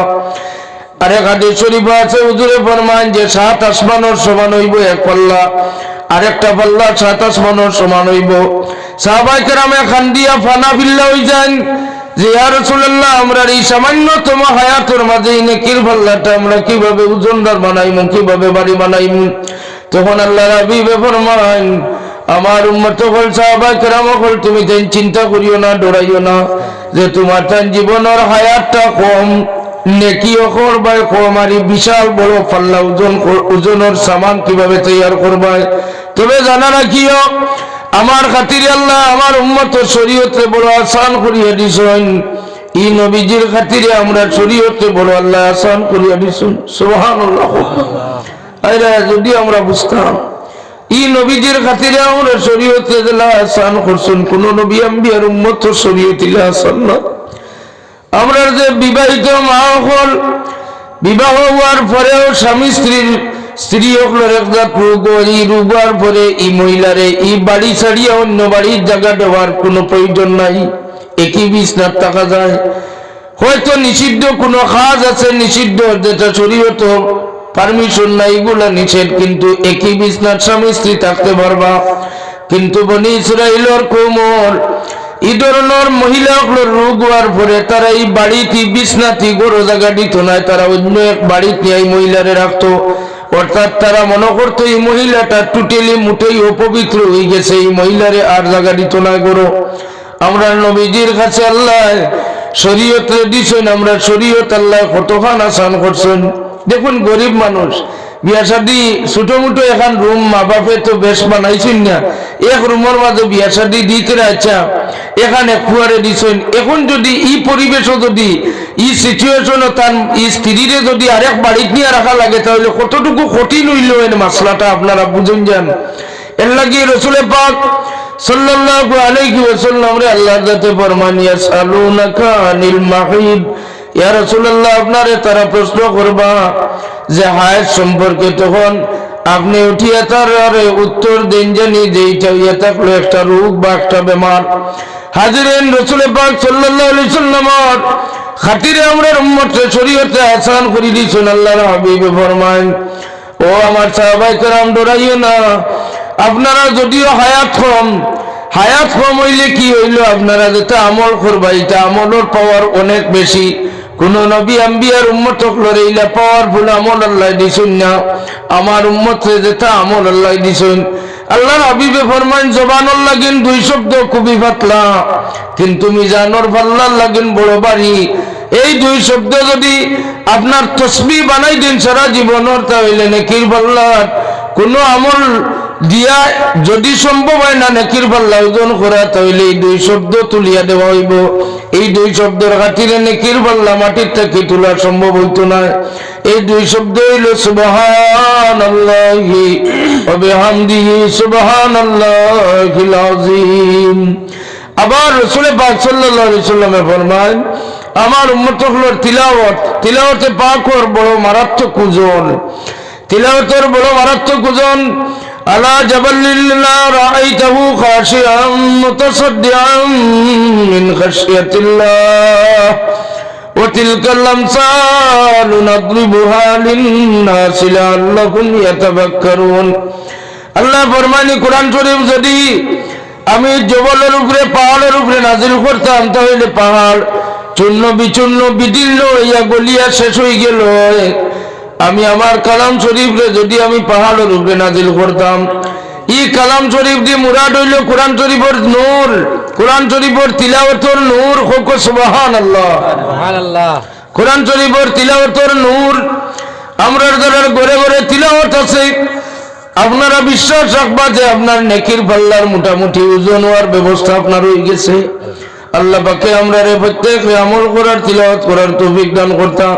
আরেক হাদিস শরীফে আছে হুজুরে ফরমান যে 7 আসমানের সমান হইব এক পাল্লা, আরেকটা পাল্লা 7 আসমানের সমান হইব। সাহাবায়ে কেরামে খান্দিয়া ফানা বিল্লাহ হই যান যে ইয়া রাসূলুল্লাহ, আমরা এই সামান্যতম হায়াতের মাঝে নেকির পাল্লাটা আমরা কিভাবে ওজনদার বানাইমু, কিভাবে বাড়ি বানাইমু? তখন আল্লাহর হাবিব ফরমান, আমার উম্মত হল সাহাবায়ে কেরাম হল, তুমি চিন্তা করিও না, ডরাইও না যে তোমার তার জীবনের হায়াতটা কম, নেকিও করবাই কম, আর বিশাল বড় পাল্লা ওজনের সামান কিভাবে তৈরি করবাই। তবে জানা রাখিও আমার খাতিরে আল্লাহ আমার উম্মতের শরীয়তে বড় আসান করিয়া দিছেন। ই নবীজির খাতিরে আমরা শরীয়তে বড় আল্লাহ আসান করিয়া দিছেন। সুবহানাল্লাহ। আরে যদি আমরা বুঝতাম ই নবীজির খাতিরে আমরা শরীয়তে আল্লাহ আসান করছেন, কোন নবী আম্বিয়ার উম্মতের শরীয়তে আসান না। আমরা যে বিবাহিত মা হল, বিবাহ হওয়ার পরেও স্বামী স্ত্রী হকলের একটা রোগ, এই রোগ হওয়ার পরে এই মহিলারে এই বাড়ি ছাড়িয়ে অন্য বাড়ির জায়গা দেওয়ার কোনো প্রয়োজন নাই, একই বিছনাত থাকা যায়। হয়তো নিষিদ্ধ কোনো কাজ আছে, নিষিদ্ধ যেটা শরীয়ত পারমিশন নাই, এগুলা নিষেধ, কিন্তু একই বিছনাত স্বামী স্ত্রী থাকতে পারবা। কিন্তু বনি ইসরাইলের কওমর এই ধরনের মহিলাগুলোর রোগ হওয়ার পরে তারা এই বাড়িতে বিছনাতি গরো জায়গা দিত না, তারা অন্য এক বাড়িতে এই মহিলারে রাখতো। অর্থাৎ তারা মনে করতো এই মহিলাটা টোটালি মোটেই অপবিত্র হয়ে গেছে, এই মহিলারে আর জায়গা দিত না গরো। আমরা নবীজির কাছে আল্লাহ শরীয়ত দিছেন, আমরা শরীয়ত আল্লাহ কতখান আসান করছেন। দেখুন গরিব মানুষ বিয়া শাদী ছোট মোটো এখন রুম মা বাপে তো বেশ বানাইছেন না, এক রুমের মাঝে বিয়া শাদী দিতে আচ্ছা এখানে খুয়ারে দিছেন। এখন যদি এই পরিবেশও যদি এই সিচুয়েশনও তার এই স্ত্রীরে যদি আরেক বাড়িতে নিয়ে রাখা লাগে তাহলে কতটুকু কঠিন হইল এই মাসলাটা আপনারা বুঝুন যান। এর লাগে রাসূল পাক সাল্লাল্লাহু আলাইহি ওয়াসাল্লাম রে আল্লাহর যাতে ফরমান ইয়াসালুনাকা আনিল মাহিদ, ইয়া রাসূলুল্লাহ আপনারে তারা প্রশ্ন করবা যে হায়াত সম্পর্কে, তখন আপনি উঠিয়া তার উত্তর দেন জানি যে এইটা ইয়া থাকলো একটা রোগ বা একটা বেমার। হাজিরেন, রাসূল পাক সাল্লাল্লাহু আলাইহি ওয়াসাল্লামের খাতিরে আমরা উম্মতের শরীয়তে আসান করে দিয়েছেন। আল্লাহর হাবিব ফরমান, ও আমার সাহাবায়ে কেরাম ডরাইও না, আপনারা যদিও হায়াত কম হইলে কি হইল, আপনারা যেটা আমল করবা এটা আমলের পাওয়ার অনেক বেশি। কোন নবী আম্বিয়ার উম্মত হকলরে এইলা পাওয়ারফুল আমল আল্লাহ দিছেন না, আমার উম্মতে যেটা আমল আল্লাহ দিছেন। আল্লাহর হাবিবে ফরমান, জবানর লাগেন দুই শব্দ খুবই পাতলা, কিন্তু মিজানর পাল্লার লাগেন বড় ভারী। এই দুই শব্দ যদি আপনার তসবিহ বানাই দেন সারা জীবনের, তাহলে নেকির পাল্লার কোনো আমল দিয়া যদি সম্ভব হয় না নেকির পাল্লা ওজন করা, তাহলে এই দুই শব্দ তুলিয়া দেওয়া হইব। এই দুই শব্দের খাতিরে নেকির পাল্লা মাটির থেকে তোলা সম্ভব হইতো না। এই দুই শব্দ হইল সুবহানাল্লাহি ওয়া বিহামদিহি সুবহানাল্লাহিল আযীম। আবার রাসূল পাক সাল্লাল্লাহু আলাইহি ওয়াসাল্লাম ফরমান, আমার উম্মতগুলোর তিলাওয়াতে পাকর বড় মারাত্মক ওজন, তিলাওয়াতের বড় মারাত্মক ওজন। আলা জাবালিল্লাহ রাআইতাহু খাশিআম মুতাসাদ্দিআম মিন খাশিয়াতিল্লাহ ওয়া তিলকাল আমসালু নাদরিবুহা লিন-নাসি লাআল্লাহুম ইয়াতাফাক্কারুন। আল্লাহ ফরমানি, কোরআন শরীফ যদি আমি জবলের উপরে পাহাড়ের উপরে নাজিল করতাম, তাহলে পাহাড় চূর্ণ বিচূর্ণ বিদীর্ণ হইয়া গলিয়া শেষ হয়ে গেল। আমি আমার কালাম শরীফরে যদি আমি পাহাড়ের উপরে নাজিল করতাম, এই কালাম শরীফ দিয়ে মুরাদ হইল কোরআন শরীফের নূর, কোরআন শরীফের তিলাওয়াতের নূর। হোক সুবহানাল্লাহ, সুবহানাল্লাহ। কোরআন শরীফের তিলাওয়াতের নূর। আমরা যারা ঘরে ঘরে তিলাওয়াত আছে, আপনারা বিশ্বাস রাখবা যে আপনার নেকির পাল্লার মোটামুটি ওজন হওয়ার ব্যবস্থা আপনার হয়ে গেছে। আল্লাহ পাকে আমরা প্রত্যেক আমল করার তিলাওয়াত করার তৌফিক দান করতা।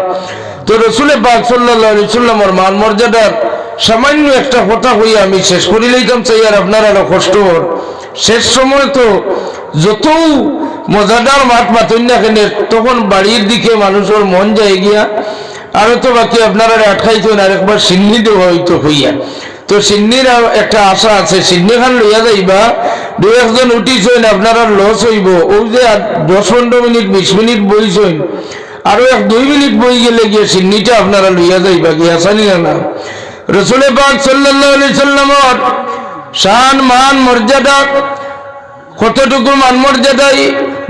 তো রাসূল পাক সাল্লাল্লাহু আলাইহি ওয়াসাল্লামের মান মর্যাদার সামান্য একটা কথা হইয়া আমি শেষ করি লইতাম চাই, আর আপনারা আরো কষ্ট শেষ সময় তো যত মজাদার মাত মাতুন না কেন, তখন বাড়ির দিকে মানুষের মন যায় গিয়া। আরো তো বাকি আপনারা আটকাইতেন আরেকবার সিন্নি দেওয়া হইতো হইয়া। তো সিন্নির একটা আশা আছে, সিন্নি খান লইয়া যাইবা, দু একজন উঠিছেন আপনারা লস হইব। ওই যে 10-15 মিনিট 20 মিনিট বইছেন, আরো 1-2 মিনিট বই গেলে গিয়ে সিন্নিটা আপনারা লইয়া যাইবা গিয়া, জানি না। রাসূল পাক সাল্লাল্লাহু আলাইহি ওয়াসাল্লামের শান মান মর্যাদা কতটুকু মান মর্যাদাই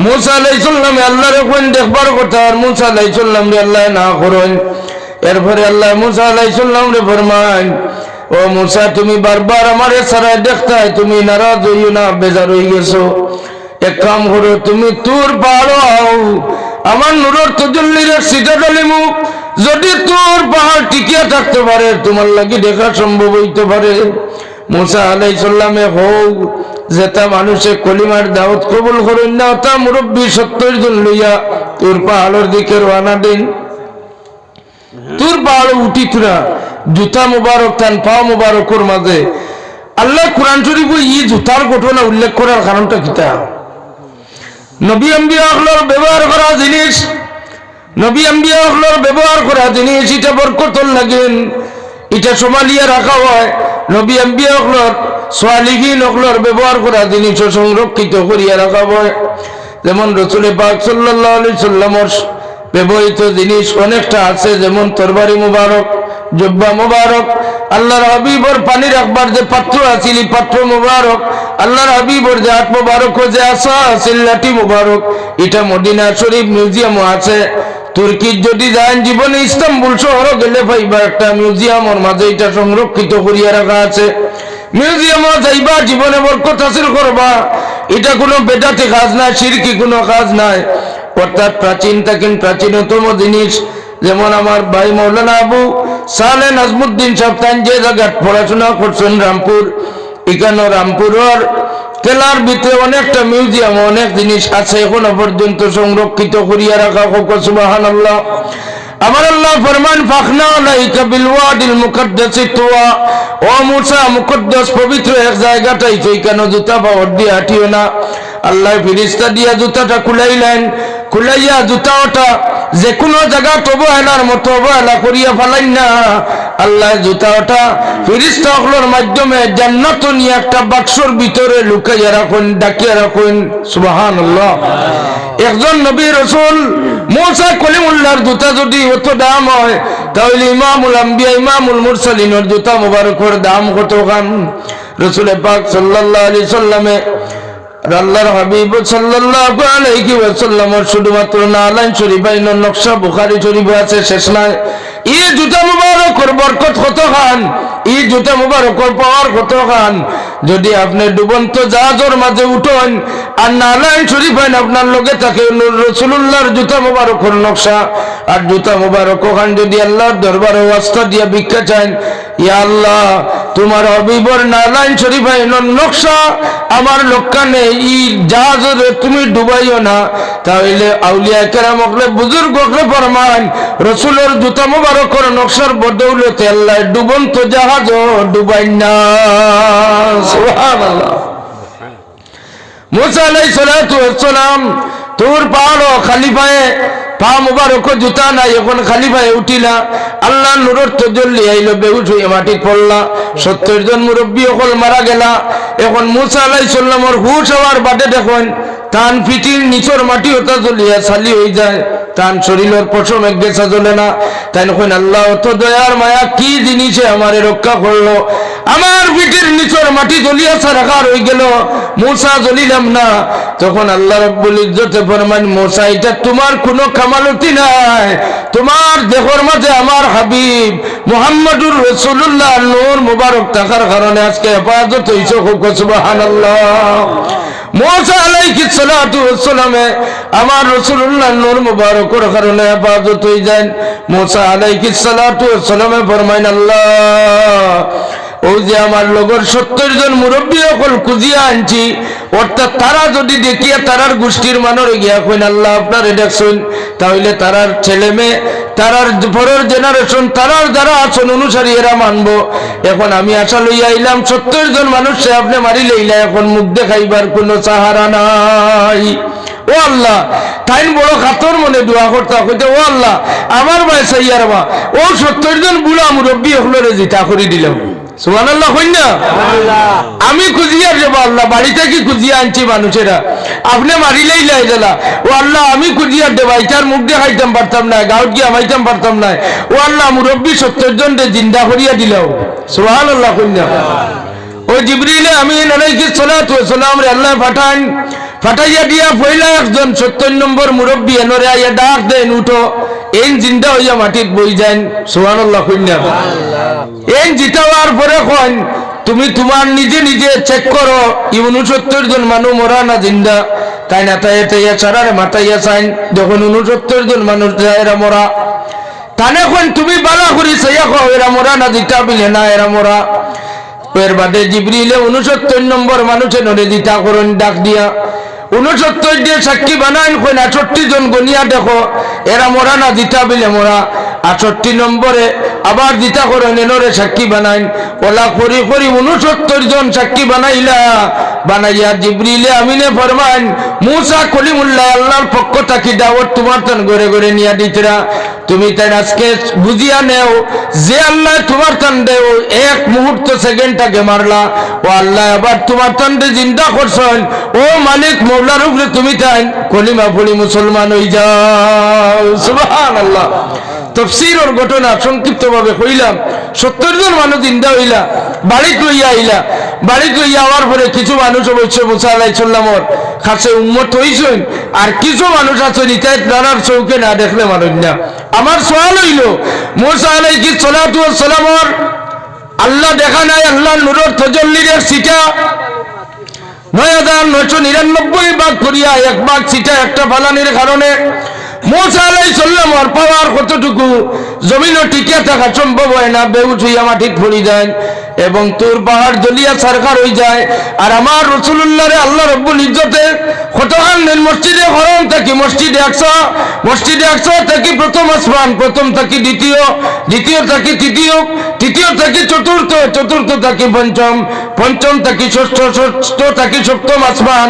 মুসা আলাইহিস সালাম আল্লাহর কোন দেখবার কথা, আর মুসা আলাইহিস সালাম রে আল্লাহ না করেন। এরপরে আল্লাহ মুসা আলাইহিস সালাম রে ফরমান, ও মুসা তুমি বারবার আমারে সারায় দেখতাই, তুমি নারাজ হইও না, বেজার হয়ে গেছো। এক কাম করো, তুমি তুর পাহাড় হও, আমার নূরের তাজাল্লির সিটাডালি মুখ, যদি তোর পাহাড় টিকিয়া থাকতে পারে তোমার লাগি দেখা সম্ভব হইতে পারে। মুসা আলাইহিস সালামে হোক যেটা মানুষে কলিমার দাওয়াত কবুল করেন না, তা মুরব্বী 70 জন লইয়া তোর পাহাড়ের দিকে রওনা দেন। তোর পাহাড় উঠি তোরা জুতা মুবারক তান পা মুবারকর মাঝে আল্লাহ কোরআন শরীফে এই জুতার ঘটনা উল্লেখ করার কারণটা কিতা? নবী আম্বিয়া হলোর ব্যবহার করা জিনিস, নবী আম্বিয়া হলোর ব্যবহার করা জিনিস, এটা বরকতর লাগেন, এটা সমালিয়া রাখা হয়। নবী আম্বিয়া হলোর সালিহিন হলোর ব্যবহার করা জিনিস সংরক্ষিত করিয়া রাখা হয়। যেমন রাসূল পাক সাল্লাল্লাহু আলাইহি সাল্লামের ব্যবহৃত জিনিস অনেকটা আছে, যেমন তরবারি মুবারক, জুব্বা মুবারক, আল্লাহর হাবিবর পানি রাখবার যে পাত্র আছিল পাত্র মুবারক, আল্লাহর হাবিবর যে হাত মুবারক যে আসা আছিল লাঠি মুবারক, এটা মদিনা শরীফ মিউজিয়ামও আছে। তুর্কির যদি যান জীবনে ইস্তাম্বুল শহর গেলে পাইবা একটা মিউজিয়ামের মাঝে এটা সংরক্ষিত করিয়া রাখা আছে। মিউজিয়ামে যাইবা, জীবনে বরকত হাসিল করবা। এটা কোনো বেদাতি কাজ নাই, শিরকি কোনো কাজ নাই, অর্থাৎ প্রাচীন থাকেন প্রাচীনতম জিনিস। যেমন আমার ভাই মৌলানা আবু সালে নাজমুদ্দিন সাহেব তান যে জায়গায় পড়াশোনা করছেন রামপুর, এখানে রামপুরের কেলার ভিতরে অনেকটা মিউজিয়াম অনেক জিনিস আছে এখনো পর্যন্ত সংরক্ষিত করিয়া রাখা হোক। সুবহানাল্লাহ। আমার আল্লাহ ফরমান ফাখনা আলাইকা বিল ওয়াদিল মুকাদ্দাসি তুয়া, ও ও মুসা মুকদ্দাস পবিত্র এক জায়গাটাই তুই কেন জুতা পাওয়ার দিয়ে হাঁটিও না। আল্লাহ ফিরিস্তা দিয়া জুতাটা খুলাইলেন, খুলাইয়া জুতাটা যে কোনো জায়গা অবহেলার মতো অবহেলা করিয়া ফেলাইন না। আল্লাহ জুতাটা ফিরিস্তা হলোর মাধ্যমে জান্নাত নিয়ে একটা বাক্সর ভিতরে লুকাইয়া রাখুন, ডাকিয়া রাখুন। সুবহানাল্লাহ। একজন নবী রাসূল মুসা কলিমুল্লাহর জুতা যদি অত দাম হয়, তাহলে ইমামুল আম্বিয়া ইমামুল মুরসালিনের জুতা মুবারকের দাম কত খান? রাসূল পাক সাল্লাল্লাহু আলাইহি সাল্লামে আল্লাহর হাবিব সাল্লাল্লাহু আলাইহি ওয়াসাল্লামের শুধুমাত্র নালাইন শরীফাইনের নকশা বুখারী শরীফে আছে, শেষ নাই। এই জুতা মুবারকের বরকত কত খান, এই জুতা মুবারকের পাওয়ার কত খান? যদি আপনি ডুবন্ত জাহাজের মাঝে উঠেন আর নালাইন শরীফাইন আপনার লগে থাকে রাসূলুল্লাহর জুতা মুবারকের নকশা আর জুতা মুবারক খান, যদি আল্লাহর দরবারে ওয়াস্তা দিয়া ভিক্ষা চান, ইয়া আল্লাহ তোমার হাবিবর নালাইন শরীফাইনের নকশা আমার লক্ষ্যে এই জাহাজের তুমি ডুবাইও না, তাহলে আউলিয়া কেরাম হকলে বুজুর্গ হকলে ফরমান রাসূলের জুতা মুবারকের নকশার বদৌলতে আল্লাহ ডুবন্ত জাহাজ ডুবাই না। সুবহানাল্লাহ। মুসা আলাইহিস সালাতু ওয়াস সালাম তুর পাহাড় খালি পায়ে পা মুবারক জুতা নাই, এখন খালি পায়ে উঠিলা, আল্লাহ নূরের তাজাল্লি আইলো, বেহুশ হয়ে মাটি পড়লা। 70 জন মুরব্বী সকল মারা গেলা। এখন মুসা আলাইহিস সালামের হুশ হওয়ার বাদে দেখুন তান পিঠির নিচর মাটি ওটা জ্বলিয়া ছালি হয়ে যায়, তান শরীরের পশম এক গেছা জ্বলে না। তাই নখন আল্লাহ অত দয়ার মায়া কি জিনিসে আমারে রক্ষা করলো, আমার পিঠির নিচর মাটি জ্বলিয়া ছাড়াকার হয়ে গেল, মুসা জ্বলিলাম না। তখন আল্লাহ রাব্বুল ইজ্জতে ফরমান মুসা এটা তোমার কোনো কামালতি নাই, তোমার দেহর মাঝে আমার হাবিব মুহাম্মদুর রাসূলুল্লাহ নূর মুবারক থাকার কারণে আজকে হেফাজত হইছে। সুবহানাল্লাহ। মুসা আলাইহিস সালাতু ওয়াস সালামে আমার রাসূলুল্লাহ নূর মুবারকের কারণে হেফাজত হই যায়। মুসা আলাইহিস সালাতু ওয়াস সালামে ফরমাইন আল্লাহ ও যে আমার লগর 70 জন মুরব্বী সকল খুঁজিয়া আনছি, অর্থাৎ তারা যদি দেখিয়া তারার গোষ্ঠীর মানরে গিয়া কইন আল্লাহ আপনারে দেখছেন, তাহলে তারার ছেলে মেয়ে তারার পরের জেনারেশন তারার যারা আছেন অনুসারী এরা মানবো। এখন আমি আশা লইয়া আইলাম 70 জন মানুষে আপনি মারি লইলা, এখন মুখ দেখাইবার কোনো সাহারা নাই। ও আল্লাহ তাই বড় খাতর মনে দোয়া করতে কইতে, ও আল্লাহ আমার ভাই সাইয়ার বা ও 70 জন বুড়া মুরব্বী হলরে জিতা করে দিলাম। সুবহানাল্লাহ। কইনা আমি খুঁজিয়া যাব আল্লাহ, বাড়িতে কি খুঁজিয়া আনছি মানুষেরা, আপনি মারিলেই লাই দিলা। ও আল্লাহ আমি খুঁজিয়া দেব, ইটার মুখ দেখাইতাম পারতাম না, গাঁত গিয়ে আমাইতাম পারতাম না। ও আল্লাহ মুরব্বী 70 জন জিন্দা করিয়া দিলাও। সুবহানাল্লাহ। কইনা ও জিবরিল আমিন আলাইহিস সালাতু ওয়াস সালাম রে আল্লাহ পাঠান, ফাটাইয়া দিয়া পয়লা একজন 70 নম্বর মুরব্বী এনরে আইয়া ডাক দেন উঠো, এই জিন্দা হইয়া মাটিত বই যান। সুবহানাল্লাহ। কইনা এই জিতাওয়ার পরে কন তুমি তোমার নিজে নিজে চেক করো 69 জন মানুষ মরা না জিন্দা, তাই না তাই তাইয়া ছাড়ারে মাথাইয়া চাইন যখন 69 জন মানুষ যায় এরা মরা, তানে কন তুমি বালা করি চাইয়া কো এরা মরা না জিতা বিলে না এরা মরা। এর বাদে জিবরিলে 69 নম্বর মানুষে নরে জিতা করুন ডাক দিয়া 69 দিয়ে সাক্ষী বানান, কইন 68 জন গনিয়া দেখো এরা মরা না জিতা বিলে মরা। 68 নম্বরে আবার জিতা করে নেনরে সাক্ষী বানাইন, ওলা করি করি 69 জন সাক্ষী বানাইলা। বানাইয়া জিবরিলে আমিনে ফরমান মুসা কলিমুল্লাহ আল্লাহর পক্ষ থাকি দাওয়াত তোমার তন ঘরে ঘরে নিয়া দিতরা, তুমি তাই আজকে বুঝিয়া নেও যে আল্লাহ তোমার তন দেও এক মুহূর্ত সেকেন্ডটাকে মারলা, ও আল্লাহ আবার তোমার তন্ডে জিন্দা করছেন, ও মালিক মৌলার উপরে তুমি তাই কলিমা পড়ি মুসলমান হয়ে যাও। সুবহানাল্লাহ। তফসিরের ঘটনা সংক্ষিপ্ত ভাবে কইলাম, 70 জন মানুষ জিন্দা হইলা, বাড়িতে লইয়া আইলা, বাড়িতে লইয়া আওয়ার পরে কিছু মানুষ অবশ্য মুসা আলাইহিস সালামের কাছে উম্মত হইছেন, আর কিছু মানুষ আছেন ইতায় তারার চৌকে না দেখলে মানুষ না। আমার সওয়াল হইল মুসা আলাইহিস সালাতু ওয়াস সালামের আল্লাহ দেখা নাই, আল্লাহ নূরের তাজাল্লির সিটা 9999 ভাগ করিয়া এক ভাগ সিটা একটা ফালানির কারণে মুসা আলাইহিস সালামের পাওয়ার কতটুকু জমিনও টিকে থাকা সম্ভব হয় না, বেহুশ হইয়া মাটিত পড়ে যায় এবং তোর পাহাড় জ্বলিয়া সারখার হয়ে যায়। আর আমার রাসূলুল্লাহ রে আল্লাহ রাব্বুল ইজ্জতে কতখান মসজিদে হরম থাকি মসজিদে আকসা থাকি প্রথম আসমান, প্রথম থাকি দ্বিতীয়, দ্বিতীয় থাকি তৃতীয়, তৃতীয় থাকি চতুর্থ, চতুর্থ থাকি পঞ্চম, পঞ্চম থাকি ষষ্ঠ, ষষ্ঠ থাকি সপ্তম আসমান,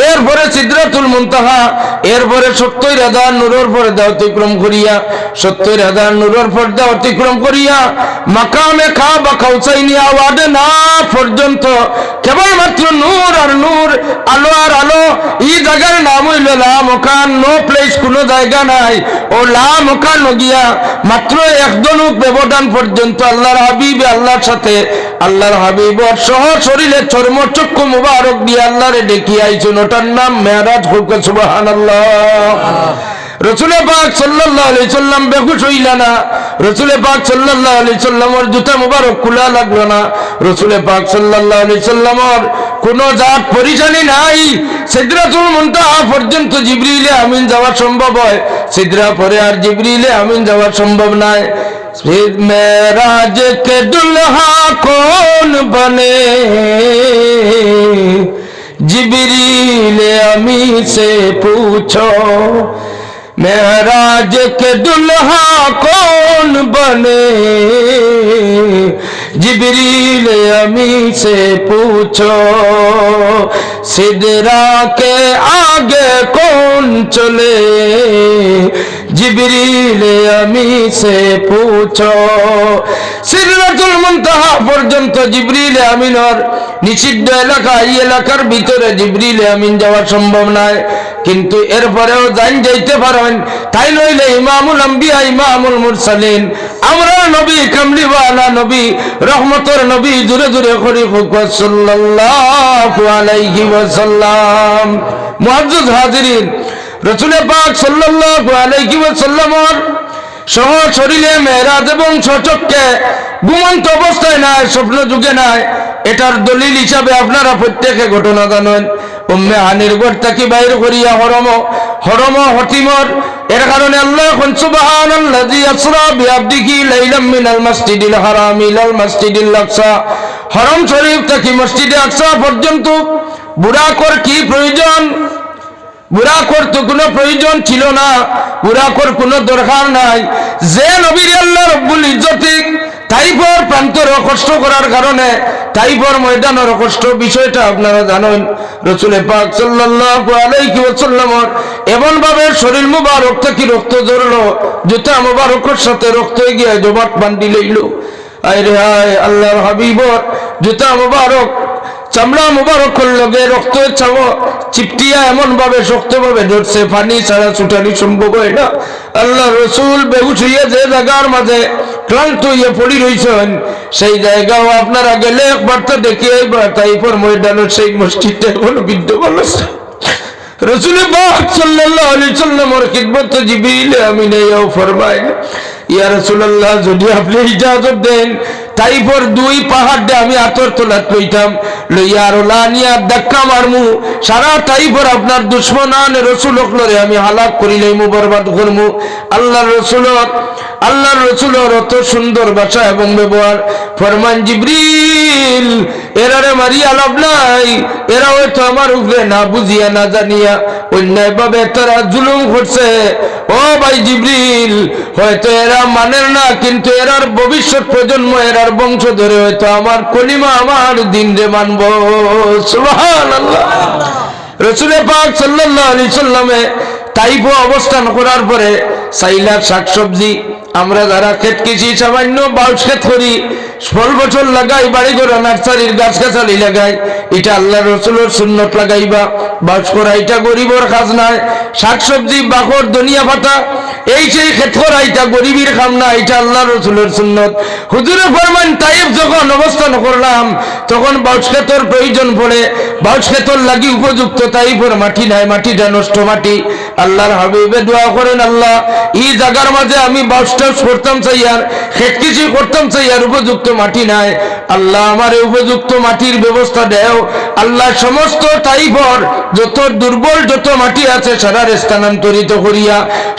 এরপরে সিদরাতুল মুনতাহা, এরপরে ৭০,০০০ নূরের পর্দা অতিক্রম করিয়া ৭০,০০০ নূরের পর্দা অতিক্রম করিয়া মাকামে কাবা কাউসাইনি আওয়াদে না পর্যন্ত কেবলমাত্র নূর আর নূর, আলো আর আলো। এই জায়গার নাম হইল লা মকান, নো প্লেস, কোনো জায়গা নাই। ও লা মকান গিয়া মাত্র একদনুক ব্যবধান পর্যন্ত আল্লাহর হাবিব আল্লাহর সাথে, আল্লাহর হাবিব সহ শরীরের চর্মচক্ষু মুবারক দিয়ে আল্লাহরে দেখিয়ে আইছেন। ওটার নাম মেরাজ। হোক সুবহানাল্লাহ। রসুল পাক সাল্লাল্লাহু আলাইহি সাল্লাম বেহুশ হইলা না, রসুল পাক সাল্লাল্লাহু আলাইহি সাল্লামের জুতা মুবারক খোলা লাগলো না, রসুল পাক সাল্লাল্লাহু আলাইহি সাল্লামের কোনো জাত পরিশানি নাই। সিদরাতুল মুনতাহা পর্যন্ত জিবরিলে আমিন যাওয়া সম্ভব হয়, সিদরা পরে আর জিবরিলে আমিন যাওয়া সম্ভব নাই। মেরাজ কে দুলহা কোন বনে, जिब्रील अमी से पूछो मेराज के दुल्हा कौन बने, जिब्रील अमी से पूछो सिदरा के आगे कौन चले, जिब्रील अमी से पूछो। সিদরাতুল মুনতাহা পর্যন্ত জিবরিল আমিনের নিষিদ্ধ এলাকা, এই এলাকার ভিতরে জিবরিল আমিন যাওয়া সম্ভব নয়, কিন্তু এরপরেও যাইতে পারেন। তাই নইলে ইমামুল আম্বিয়া ইমামুল মুরসালিন, আমরা নবী কামলিওয়ালা নবী রহমতের নবী দূরে দূরে করি সাল্লাল্লাহু আলাইহি ওয়াসাল্লাম। মুআজ্জাজ হাজিরিন, রাসূল পাক সাল্লাল্লাহু আলাইহি ওয়াসাল্লামের সহ শরীরে মেরাজ এবং সচক্ষে ঘুমন্ত অবস্থায় নাই, স্বপ্ন যুগে নাই। এটার দলিল হিসাবে আপনারা প্রত্যেকে ঘটনা জানেন। উম্মে হানির ঘর থেকে বাইর করিয়া হরম হতিমর, এর কারণে আল্লাহ সুবহানাল্লাযী আসরা বিআবদিহি লাইলাম মিনাল মাসজিদিল হারাম ইলাল মাসজিদিল আকসা, হরম শরীফ থেকে মসজিদে আকসা পর্যন্ত বুরাকর কি প্রয়োজন? বুরাকর তো কোনো প্রয়োজন ছিল না, বুরাকর কোনো দরকার নাই। যে নবীর আল্লাহ রব্বুল ইজ্জতে তাইফর প্রান্তরে কষ্ট করার কারণে তাইফর ময়দানের কষ্ট বিষয়টা আপনারা জানেন। রাসূল পাক সাল্লাল্লাহু আলাইহি ওয়াসাল্লামের এমন ভাবে শরীর মুবারক থেকে রক্ত ঝরলো, জুতা মুবারকের সাথে রক্ত গিয়ে জবাট বান্ধি লইল। আরে হায়, আল্লাহর হাবিবর জুতা মুবারক চামড়া মুবারক লগে রক্ত চিপটিয়া এমন ভাবে শক্ত ভাবে ধরছে, পানি ছাড়া ছুটানি সম্ভব হয় না। আল্লাহ রসুল বেহুশ হইয়া যে জায়গার মাঝে ক্লান্ত হইয়া পড়ি রইছেন, সেই জায়গাও আপনারা গেলে একবার তো দেখে তাইফর ময়দানের সেই মসজিদটা এখনো বিদ্যমান আছে। রাসূল পাক সাল্লাল্লাহু আলাইহি সাল্লামের খিদমত জিবরিল আমিন এও ফরমায়, ইয়া রাসূলুল্লাহ, যদি আপনি ইজাজত দেন তাইফর দুই পাহাড়ে আমি আতর তোলাত লইতাম, লইয়া আর লানিয়া ধাক্কা মারমু, সারা তাইফর আপনার দুশমনান রাসূল হকলরে আমি হালাক করি লইমু, বরবাদ করমু। আল্লাহর রসুলের অত সুন্দর ভাষা এবং ব্যবহার। ফরমান জিবরিল, এরারে মারিয়া লাভ নাই, এরা হয়তো আমার উপরে না বুঝিয়া না জানিয়া অন্যায় ভাবে তারা জুলুম করছে। ও ভাই জিবরিল, হয়তো এরা মানের না, কিন্তু এরার ভবিষ্যৎ প্রজন্ম, এরার বংশ ধরে হয়তো আমার কলিমা আমার দিন রে মানব। সুবহানাল্লাহ। রাসূল পাক সাল্লাল্লাহু আলাইহি সাল্লামে তাইফ অবস্থান করার পরে সাইলার শাকসবজি, আমরা যারা ক্ষেত কৃষি সামান্য বাউশ ক্ষেত করি, ফল বছর লাগাই, বাড়ি ঘর নার্সারির গাছ গাছালি লাগাই, এটা আল্লাহ রসুলের সুন্নত লাগাইবা। বাউশ করা এটা গরিবর কাজ নাই। শাকসবজি, বাকর, ধনিয়া পাতা, এই সেই ক্ষেত করা এটা গরিবের কাম না, এটা আল্লাহ রসুলের সুন্নত। হুজুরে ফরমান, তাইফ যখন অবস্থান করলাম, তখন বাউস ক্ষেতর প্রয়োজন পড়ে, বাউস ক্ষেতর লাগি উপযুক্ত তাইফর মাটি নাই, মাটিটা নষ্ট মাটি। আল্লাহর হাবিবে দোয়া করেন, আল্লাহ এই জায়গার মাঝে আমি বাউস টাউস করতাম চাই আর খেত কিছু করতাম চাই আর উপযুক্ত মাটি নাই, আল্লাহ আমার উপযুক্ত মাটির ব্যবস্থা দেও। আল্লাহ সমস্ত তাইফর যত দুর্বল যত মাটি আছে সারার স্থানান্তরিত করিয়া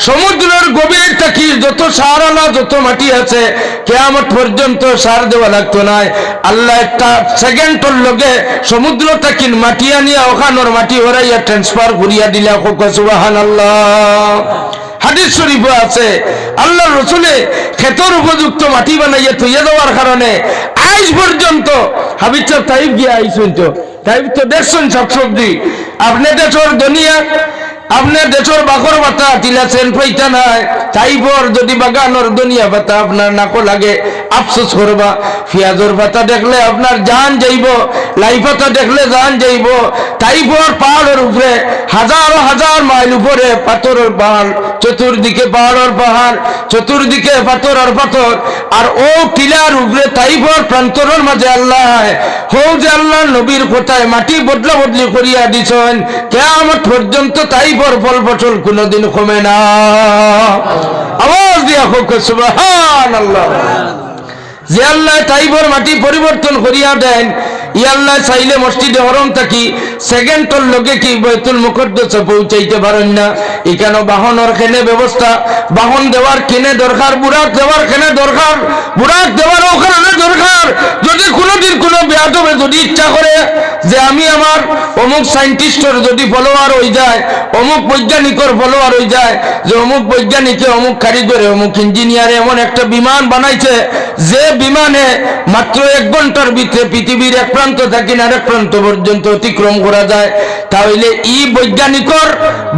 সমুদ্রের গভীর থাকি যত সারালা যত মাটি আছে কিয়ামত পর্যন্ত সার দেওয়া লাগতো না। আল্লাহ একটা সেকেন্ডের লগে সমুদ্র থাকি মাটি আনিয়া ওখানোর মাটি ওরাইয়া ট্রান্সফার করিয়া দিলা। সুবহানাল্লাহ। হাদিস শরীফে আছে আল্লাহ রসুলে ক্ষেতর উপযুক্ত মাটি বানাইয়া থইয়া দেওয়ার কারণে আজ পর্যন্ত হাবিব সাহেব তাইফ গিয়া আইসুন, তো তাইফ তো দেখছেন শাকসবজি, আপনি দেশর দুনিয়া আপনার দেশের বাকর পাতা তিলাছেন পৈতা নাই, তাইফর যদি বাগানোর দুনিয়া পাতা আপনার নাকো লাগে আফসোস করবা। পেঁয়াজের পাতা দেখলে আপনার জান যাইব, লাই পাতা দেখলে জান যাইব। তাইফর পাহাড়ের উপরে হাজার হাজার মাইল উপরে পাথরের পাহাড়, চতুর্দিকে পাহাড়ের পাহাড়, চতুর্দিকে পাথর আর পাথর। আর ও টিলার উপরে তাইফর প্রান্তরের মাঝে আল্লাহ হো যে আল্লাহ নবীর কোথায় মাটি বদলা বদলি করিয়া দিছেন, কিয়ামত পর্যন্ত তাইফর ফল ফসল কোনদিন কমে না। আওয়াজ দিয়া হোক সুবহানাল্লাহ। যে আল্লাহ তাইফর মাটি পরিবর্তন করিয়া দেন, ই আল্লাহ চাইলে মসজিদে হরম থাকি সেকেন্ডের লগে কি বাইতুল মুকদ্দাসে পৌঁছাইতে পারেন না। এখানে বাহনের কেনে ব্যবস্থা, বাহন দেওয়ার কেনে দরকার, বুরাক দেওয়ার কেনে দরকার, বুরাক দেওয়ার ওখানে দরকার। যদি কোনোদিন কোনো বেয়াদবে যদি ইচ্ছা করে যে আমি আমার অমুক সাইন্টিস্টের যদি ফলোয়ার হয়ে যায়, অমুক বৈজ্ঞানিকের ফলোয়ার হয়ে যায়, যে অমুক বৈজ্ঞানিকে অমুক কারিগরে অমুক ইঞ্জিনিয়ারে এমন একটা বিমান বানাইছে যে বিমানে মাত্র 1 ঘন্টার ভিতরে পৃথিবীর এক প্রান্ত থেকে আরেক প্রান্ত পর্যন্ত অতিক্রম করা যায়, তাহলে এই বৈজ্ঞানিকর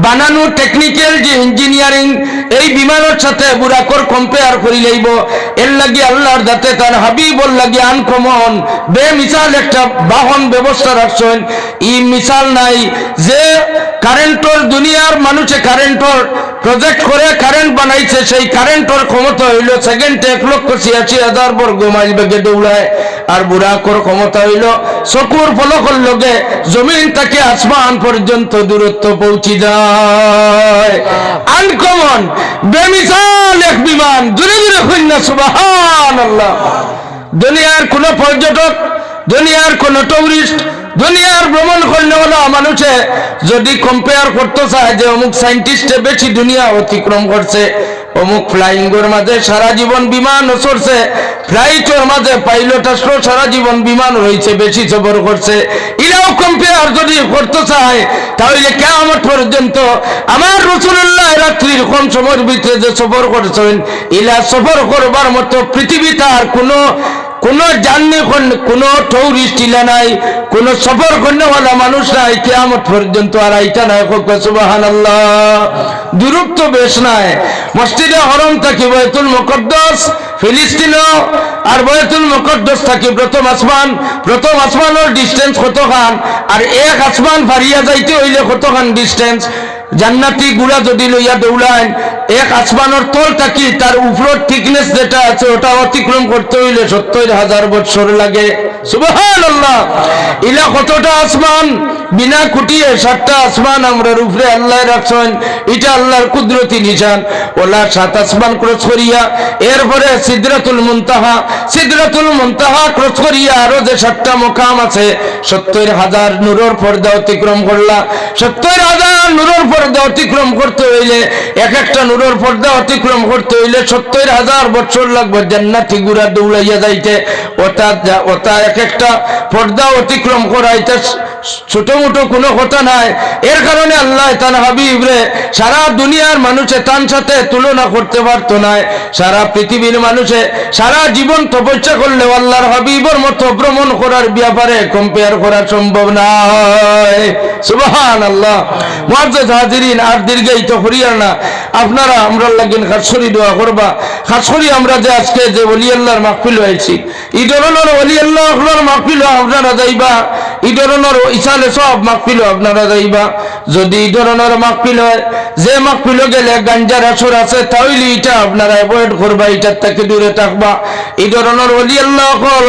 বানানো টেকনিক্যাল যে ইঞ্জিনিয়ারিং এই বিমানের সাথে বুরাকর কম্পেয়ার করি লইব। এর লাগি আল্লাহর যাতে তার হাবিবর লাগি আনকমন বেমিসাল একটা বাহন ব্যবস্থা রাখছেন। এই মিসাল নাই যে কারেন্টর দুনিয়ার মানুষে কারেন্টর প্রজেক্ট করে কারেন্ট বানাইছে, সেই কারেন্টর ক্ষমতা হইল সেকেন্ডে 1,86,000 বর্গ মাইল বেগে দৌড়ায়। আর বুরাকর ক্ষমতা হইল চকুর ফলকর লগে জমিন থেকে আসমান পর্যন্ত দূরত্ব পৌঁছি যায়। আনকমন বেমিসাল এক বিমান, দূরে দূরে কন্যা সুবহানাল্লাহ। দুনিয়ার কোন পর্যটক, দুনিয়ার কোন টুরিস্ট, দুনিয়ার ভ্রমণ করলে হলো মানুষে যদি কম্পেয়ার করতে চায় যে অমুক সাইন্টিস্টে বেশি দুনিয়া অতিক্রম করছে, অমুক ফ্লাইংয়ের মাঝে সারা জীবন বিমান চড়ছে, ফ্লাইটের মাঝে পাইলট আসলো সারা জীবন বিমান রয়েছে বেশি সফর করছে, এরাও কম্পেয়ার যদি করতে চায় তাহলে কিয়ামত পর্যন্ত আমার রাসূলুল্লাহ রাত্রির কম সময়ের ভিতরে যে সফর করছেন, এরা সফর করবার মতো পৃথিবীতে আর কোনো জার্নি কোনো টুরিস্ট ইলা নাই, কোনো সফর করনেওয়ালা মানুষ নাই কিয়ামত পর্যন্ত। আর আইতা নাই সুবহানাল্লাহ। দূরত্ব বেশ নাই। মসজিদে হরম থাকি বাইতুল মুকদ্দাস ফিলিস্তিন আর বাইতুল মুকদ্দাস থাকি প্রথম আসমানের ডিস্টেন্স কতখান, আর এক আসমান ফারিয়া যাইতে হইলে কতখান ডিস্টেন্স। জান্নাতি গুড়া যদি লইয়া দৌড়ায় এক আসমানের তল থাকি তার উপরের থিকনেস যেটা আছে ওটা অতিক্রম করতে হইলে 70,000 বছর লাগে। সুবহানাল্লাহ। ইলা কতটা আসমান বিনা খুঁটিয়ে 7টা আসমান আমরার উপরে আল্লাহ রাখছেন, এটা আল্লাহর কুদরতি নিশান। ওলা 7 আসমান ক্রস করিয়া এরপরে সিদরাতুল মুনতাহা ক্রস করিয়া আরো যে 7টা মুকাম আছে 70,000 নূরের পর্দা অতিক্রম করলা। 70,000 নূরের পর্দা অতিক্রম করতে হইলে এক একটা নূরের পর্দা অতিক্রম করতে হইলে 70,000 বছর লাগবে জান্নাতি গুড়া দৌড়াইয়া যাইতে। ওটা এক একটা পর্দা অতিক্রম করা এটা ছোট মোটো কোনো কথা নাই। এর কারণে আল্লাহ তার হাবিবরে সারা দুনিয়ার মানুষে তার সাথে তুলনা করতে পারতো না। সারা পৃথিবীর মানুষে সারা জীবন তপস্যা করলে আল্লাহর হাবিবর মতো ভ্রমণ করার ব্যাপারে কম্পেয়ার করা সম্ভব নয়। সুবহানাল্লাহ। মুআজ্জাজ হাজিরিন, আর দীর্ঘায়িত করিয়ার না, আপনারা আমরা লাগেন খাসরি দোয়া করবা। খাসরি আমরা যে আজকে যে ওলি আল্লাহর মাহফিল হয়েছি, এই ধরনের ওলি আল্লাহর মাহফিল আপনারা যাইবা, এই ধরনের ইসালে সব মাহফিল আপনারা যাইবা। যদি এই ধরনের মাহফিল হয়, যে মাহফিল গেলে গাঞ্জার আসর আছে, তাহলে এটা আপনারা অ্যাভয়েড করবা, এটার থেকে দূরে থাকবা। এই ধরনের ওলি আল্লাহ হল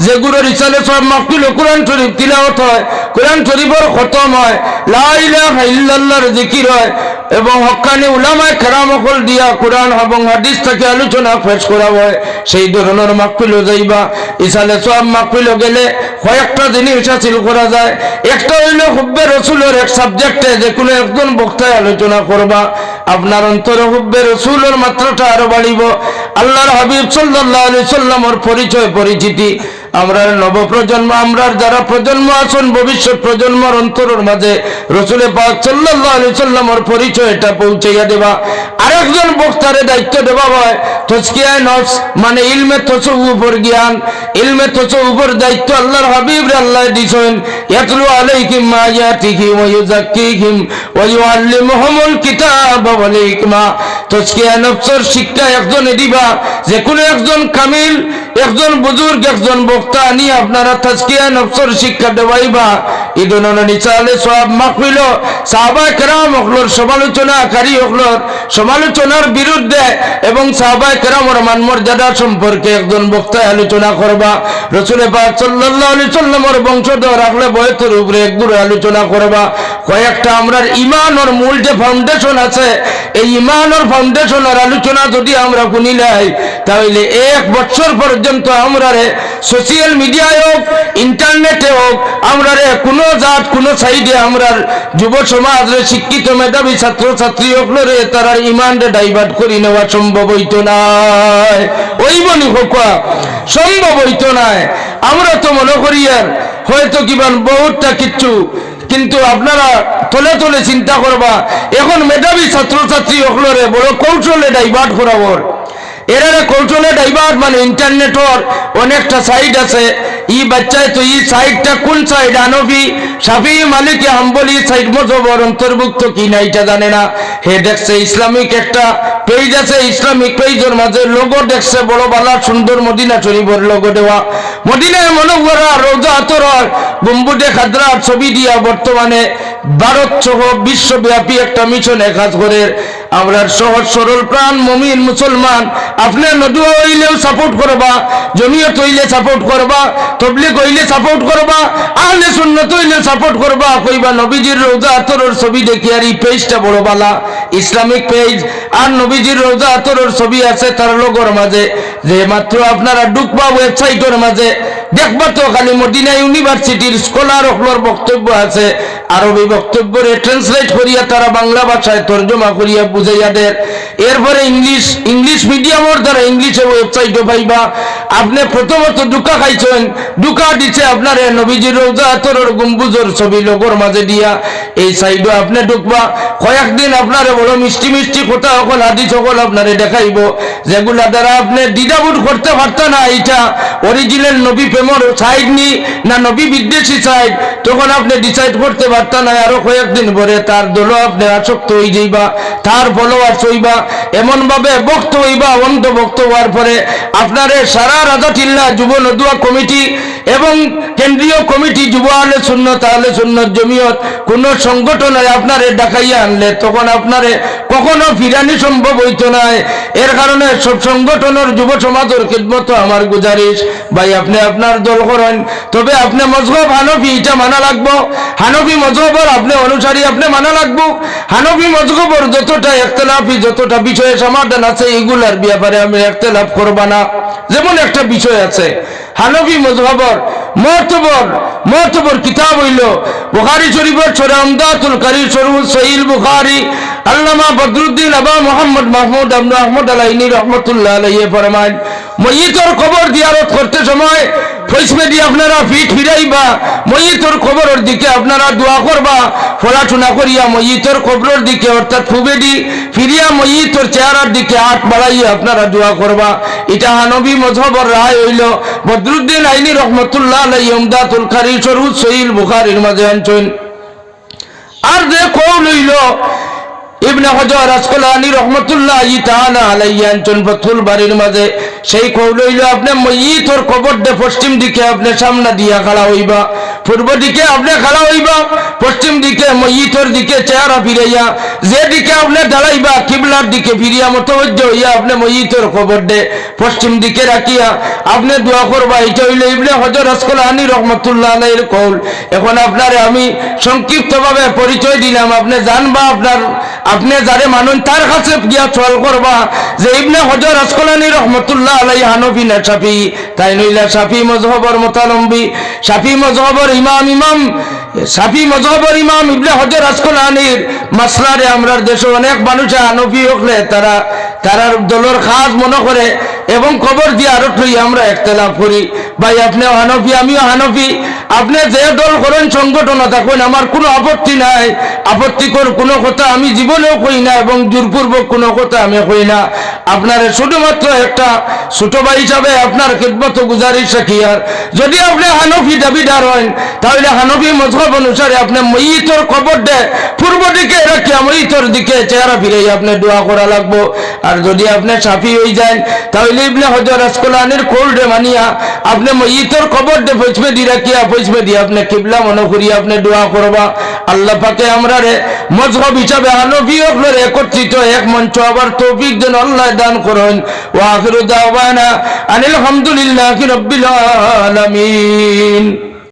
যেগুলোর ইসালে সব মাহফিল কোরআন শরীফ তিলাওয়াত হয়, কোরআন শরীফের খতম হয়, লা ইলাহা ইল্লাল্লাহর জিকির হয় এবং হক্কানি উলামায়ে কেরাম হল দিয়া কোরআন এবং হাদিস থেকে আলোচনা পেশ করা হয়, সেই ধরনের মাহফিল যাইবা। ইসালে সব মাহফিল গেলে কয়েকটা জিনিস হাসিল করা যায়। একটা হইল হুব্বে রসুলের এক সাবজেক্টে যে কোনো একজন বক্তায় আলোচনা করবা, আপনার অন্তরে হুব্বে রসুলের মাত্রাটা আরো বাড়িব। আল্লাহর হাবিব সাল্লাল্লাহু আলাইহি সাল্লামের পরিচয় পরিচিতি আমরা নবপ্রজন্ম, আমরা যারা প্রজন্ম আছেন ভবিষ্যৎ প্রজন্মের অন্তরের মাঝে রসুলে পাক সাল্লাল্লাহু আলাইহি সাল্লামের পরিচয়টা পৌঁছাইয়া দেবা। আরেকজন বক্তারে দায়িত্ব দেওয়া হয় তাজকিয়ায়ে নফস, মানে ইলমে তাসাউফের জ্ঞান, ইলমে তাসাউফের দায়িত্ব আল্লাহর হাবিব রে আল্লাহ দিয়েছেন। ইয়াতলু আলাইহিম আয়াতিহি ওয়া ইউযাক্কিহিম ওয়া ইউআল্লিমুহুমুল কিতাবা ওয়াল হিকমা। তাজকিয়ায়ে নফসের শিক্ষা একজনে দিবা, যে কোনো একজন কামিল, একজন বুজুর্গ, একজন বক্তা নিয়ে আপনারা তাজকিয়ায়ে নফসের শিক্ষা দেওয়াইবা। এই ধরনের ইসালে সব মাহফিল সাহাবায়ে কেরাম হকলর সমালোচনাকারী হকলর সমালোচনার বিরুদ্ধে এবং সাহাবায়ে কেরামের মান-মর্যাদা সম্পর্কে একজন বক্তায় আলোচনা করবা। রাসূল পাক সাল্লাল্লাহু আলাইহি সাল্লামের বংশধর রাখলে বয়তের উপরে একগুলো আলোচনা করবা। কয়েকটা আমরার ইমানের মূল যে ফাউন্ডেশন আছে, এই ইমানের ফাউন্ডেশনের আলোচনা যদি আমরা শুনিলাই, তাহলে 1 বছর পর্যন্ত আমরা সোশ্যাল মিডিয়ায় হোক, ইন্টারনেটে হোক, আমরা কোনো জাত কোনো সাইডে আমরা যুব সমাজ শিক্ষিত মেধাবী ছাত্র ছাত্রী হকলরে তারা ইমান ডাইভার্ট করে নেওয়া সম্ভব হইতো না। ওই বনি হোক সম্ভব হইতো না। আমরা তো মনে করি আর হয়তো কিমান বহুতটা কিচ্ছু, কিন্তু আপনারা তলে তলে চিন্তা করবা, এখন মেধাবী ছাত্র ছাত্রী হকলরে বড় কৌশলে ডাইভার্ট করাবর। এরা কৌশলে ডাইভার্ট মানে ইন্টারনেটর অনেকটা সাইড আছে, ই বাচ্চায় তো এই সাইডটা কোন সাইড, হানফি শাফি মালিকি হাম্বলি সাইড মজহবর অন্তর্ভুক্ত কি না এটা জানে না। হে দেখছে ইসলামিক একটা পেজ আছে, ইসলামিক পেজের মাঝে লোগো দেখছে বড় বালা সুন্দর মদিনা শরীফের লোগো দেওয়া, মদিনায় মনোহরা রোজা আতরার গম্বুজে খাদরার ছবি দিয়া বর্তমানে ভারত সহ বিশ্বব্যাপী একটা মিশনে কাজ করে। আমরা সহজ সরল প্রাণ মুমিন মুসলমান, আপনি নদুয়া হইলেও সাপোর্ট করবা, জমিয়ত হইলে সাপোর্ট করবা, তবলিগ হইলে সাপোর্ট করবা, আহলে সুন্নাত হইলে সাপোর্ট করবা। কইবা নবীজির রোজা আতরের ছবি দেখি আর এই পেজটা বড় বালা ইসলামিক পেজ, আর নবীজির রোজা আতরের ছবি আছে তার লোগোর মাঝে। যে মাত্র আপনারা ঢুকবা ওয়েবসাইটের মাঝে দেখবা তো খালি মদিনা ইউনিভার্সিটির স্কলার হকলর বক্তব্য আছে, আরবি বক্তব্যরে ট্রান্সলেট করিয়া তারা বাংলা ভাষায় তর্জমা করিয়া বুঝাইয়া দেয়। এরপরে ইংলিশ মিডিয়ামের দ্বারা ইংলিশে ওয়েবসাইটও পাইবা। আপনি প্রথমত দুকা খাইছেন, দুকা দিচ্ছে আপনার নবীজির রওজা আতরের গম্বুজের ছবি লোগোর মাঝে দিয়া, এই সাইডও আপনি ঢুকবা। কয়েকদিন আপনার বড় মিষ্টি মিষ্টি কথা সকল হাদিস সকল আপনারে দেখাইব, যেগুলা দ্বারা আপনি দ্বিধাবোধ করতে পারতেন না এটা অরিজিনাল নবী প্রেমর সাইড নি না নবী বিদ্বেষী সাইড, তখন আপনি ডিসাইড করতে পারতেন না। আরো কয়েকদিন পরে তার দল আপনি আসক্ত হয়ে যাইবা, তার ফলোয়ার্স হইবা, এমন ভাবে বক্ত হইবা, অন্ত বক্ত হওয়ার পরে আপনারে সারা রাজাটিল্লা যুব নদুয়া কমিটি এবং কেন্দ্রীয় কমিটি যুব আহলে সুন্নাত জমিয়ত কোন সংগঠনে আপনারে ডাকাইয়া আনলে তখন আপনারে কখনো ফিরানি সম্ভব হইতো না। এর কারণে সব সংগঠনের যুব সমাজের খিদমত আমার গুজারিশ, ভাই আপনি আপনার দল করেন, তবে আপনি মজহব হানফি এটা মানা লাগবো, হানফি মজহবর আপনি অনুসারী আপনি মানা লাগবো। হানফি মজহবর যতটা ইখতিলাফি যতটা বিষয়ে সমাধান আছে এগুলার ব্যাপারে আমি ইখতিলাফ করব না। যেমন একটা বিষয় আছে হানফি মজহবর মর্তবর কিতাব হইল বুখারী শরীফের সূরা উমদাতুল কারী শরহ সহিহ বুখারী, আল্লামা বদরুদ্দিন আবা মোহাম্মদ মাহমুদ আবু আহমদ আলাইনি রহমাতুল্লাহ আলাইহি ফরমান, মইয়িতর কবর জিয়ারত করতে সময় ফৈসমে দিয়ে আপনারা পিঠ ফিরাইবা, মইয়িতর কবরের দিকে আপনারা দোয়া করবা, পড়াশোনা করিয়া মইয়িতর কবরের দিকে অর্থাৎ ফুবেডি ফিরিয়া মইয়িতর চেহারার দিকে হাত বাড়াইয়া আপনারা দোয়া করবা। এটা হানফি মযহবর রায় হইল। বদরুদ্দিন আইনি রহমাতুল্লাহ আলাইহি উমদাতুল কারী শরহ সহিহ বুখারীর মাঝে আনছেন। আর যে কওল হইল ইবনে হজর আসকালানি রহমতুল্লাহি তাআলা আলাইহি আনচন ফাতুল বাড়ির মাঝে সেই কৌল হইল আপনি মইয়িতর কবর দে পশ্চিম দিকে আপনি সামনে দিয়া খাড়া হইবা, পূর্ব দিকে আপনি খাড়া হইবা, পশ্চিম দিকে মইয়িতর দিকে চেহারা ফিরাইয়া যেদিকে আপনি দাঁড়াইবা কিবলার দিকে ফিরিয়া মতওয়াজ্জ হইয়া আপনি মইয়িতর কবর দে পশ্চিম দিকে রাখিয়া আপনি দোয়া করবা। এটা হইল ইবনে হজর আসকালানি রহমতুল্লাহ আলাইহির কৌল। এখন আপনারে আমি সংক্ষিপ্তভাবে পরিচয় দিলাম, আপনি জানবা আপনি যারে মানুন তার কাছে গিয়া সওয়াল করবা যে ইবনে হজর আসকালানি রহমতুল্লাহ আলাইহি হানফি না শাফি, তাই নইলা শাফি মযহবের মুতালম্বি, শাফি মযহবের ইমাম শাফি মযহবের ইমাম ইবনে হজর আসকালানির মাসলারে আমরা দেশে অনেক মানুষ হানফি হলে তারার দলের খাস মনে করে এবং খবর দিয়ে আরো আমরা একতলাফ করি। ভাই আপনিও হানফি আমিও হানফি, আপনি যে দল করেন সংগঠন থাকুন আমার কোনো আপত্তি নাই, আপত্তিকর কোনো কথা আমি জীবনেও কই না এবং জোরপূর্বক কোনো কথা আমি কই না। আপনার শুধুমাত্র একটা ছোট ভাই হিসাবে আপনার খিদমত গুজারিশ রাখিয়ার যদি আপনি হানফি দাবিদার হন তাহলে হানফি মযহব অনুসারে আপনি মইয়িতর কবর দে পূর্ব দিকে রাখিয়া মইয়িতর দিকে চেহারা ফিরে আপনি দোয়া করা লাগবো। আর যদি আপনি শাফি হয়ে যান তাহলে ইবনে হজর আসকালানির কৌলরে মানিয়া আপনি মইয়িতর কবর দে পশ্চিমে দি রাখিয়া পশ্চিমে দিয়ে আপনি কিবলা মনে করিয়া আপনি দোয়া করবা। আল্লাহ পাকে আমরা রে মযহব হিসাবে হানফি হকলে একত্রিত এক মঞ্চ আবার তৌফিক দেন আল্লাহ দান করুন। ওয়া আখিরু দাওয়ানা আনিল হামদুলিল্লাহি রাব্বিল আলামিন।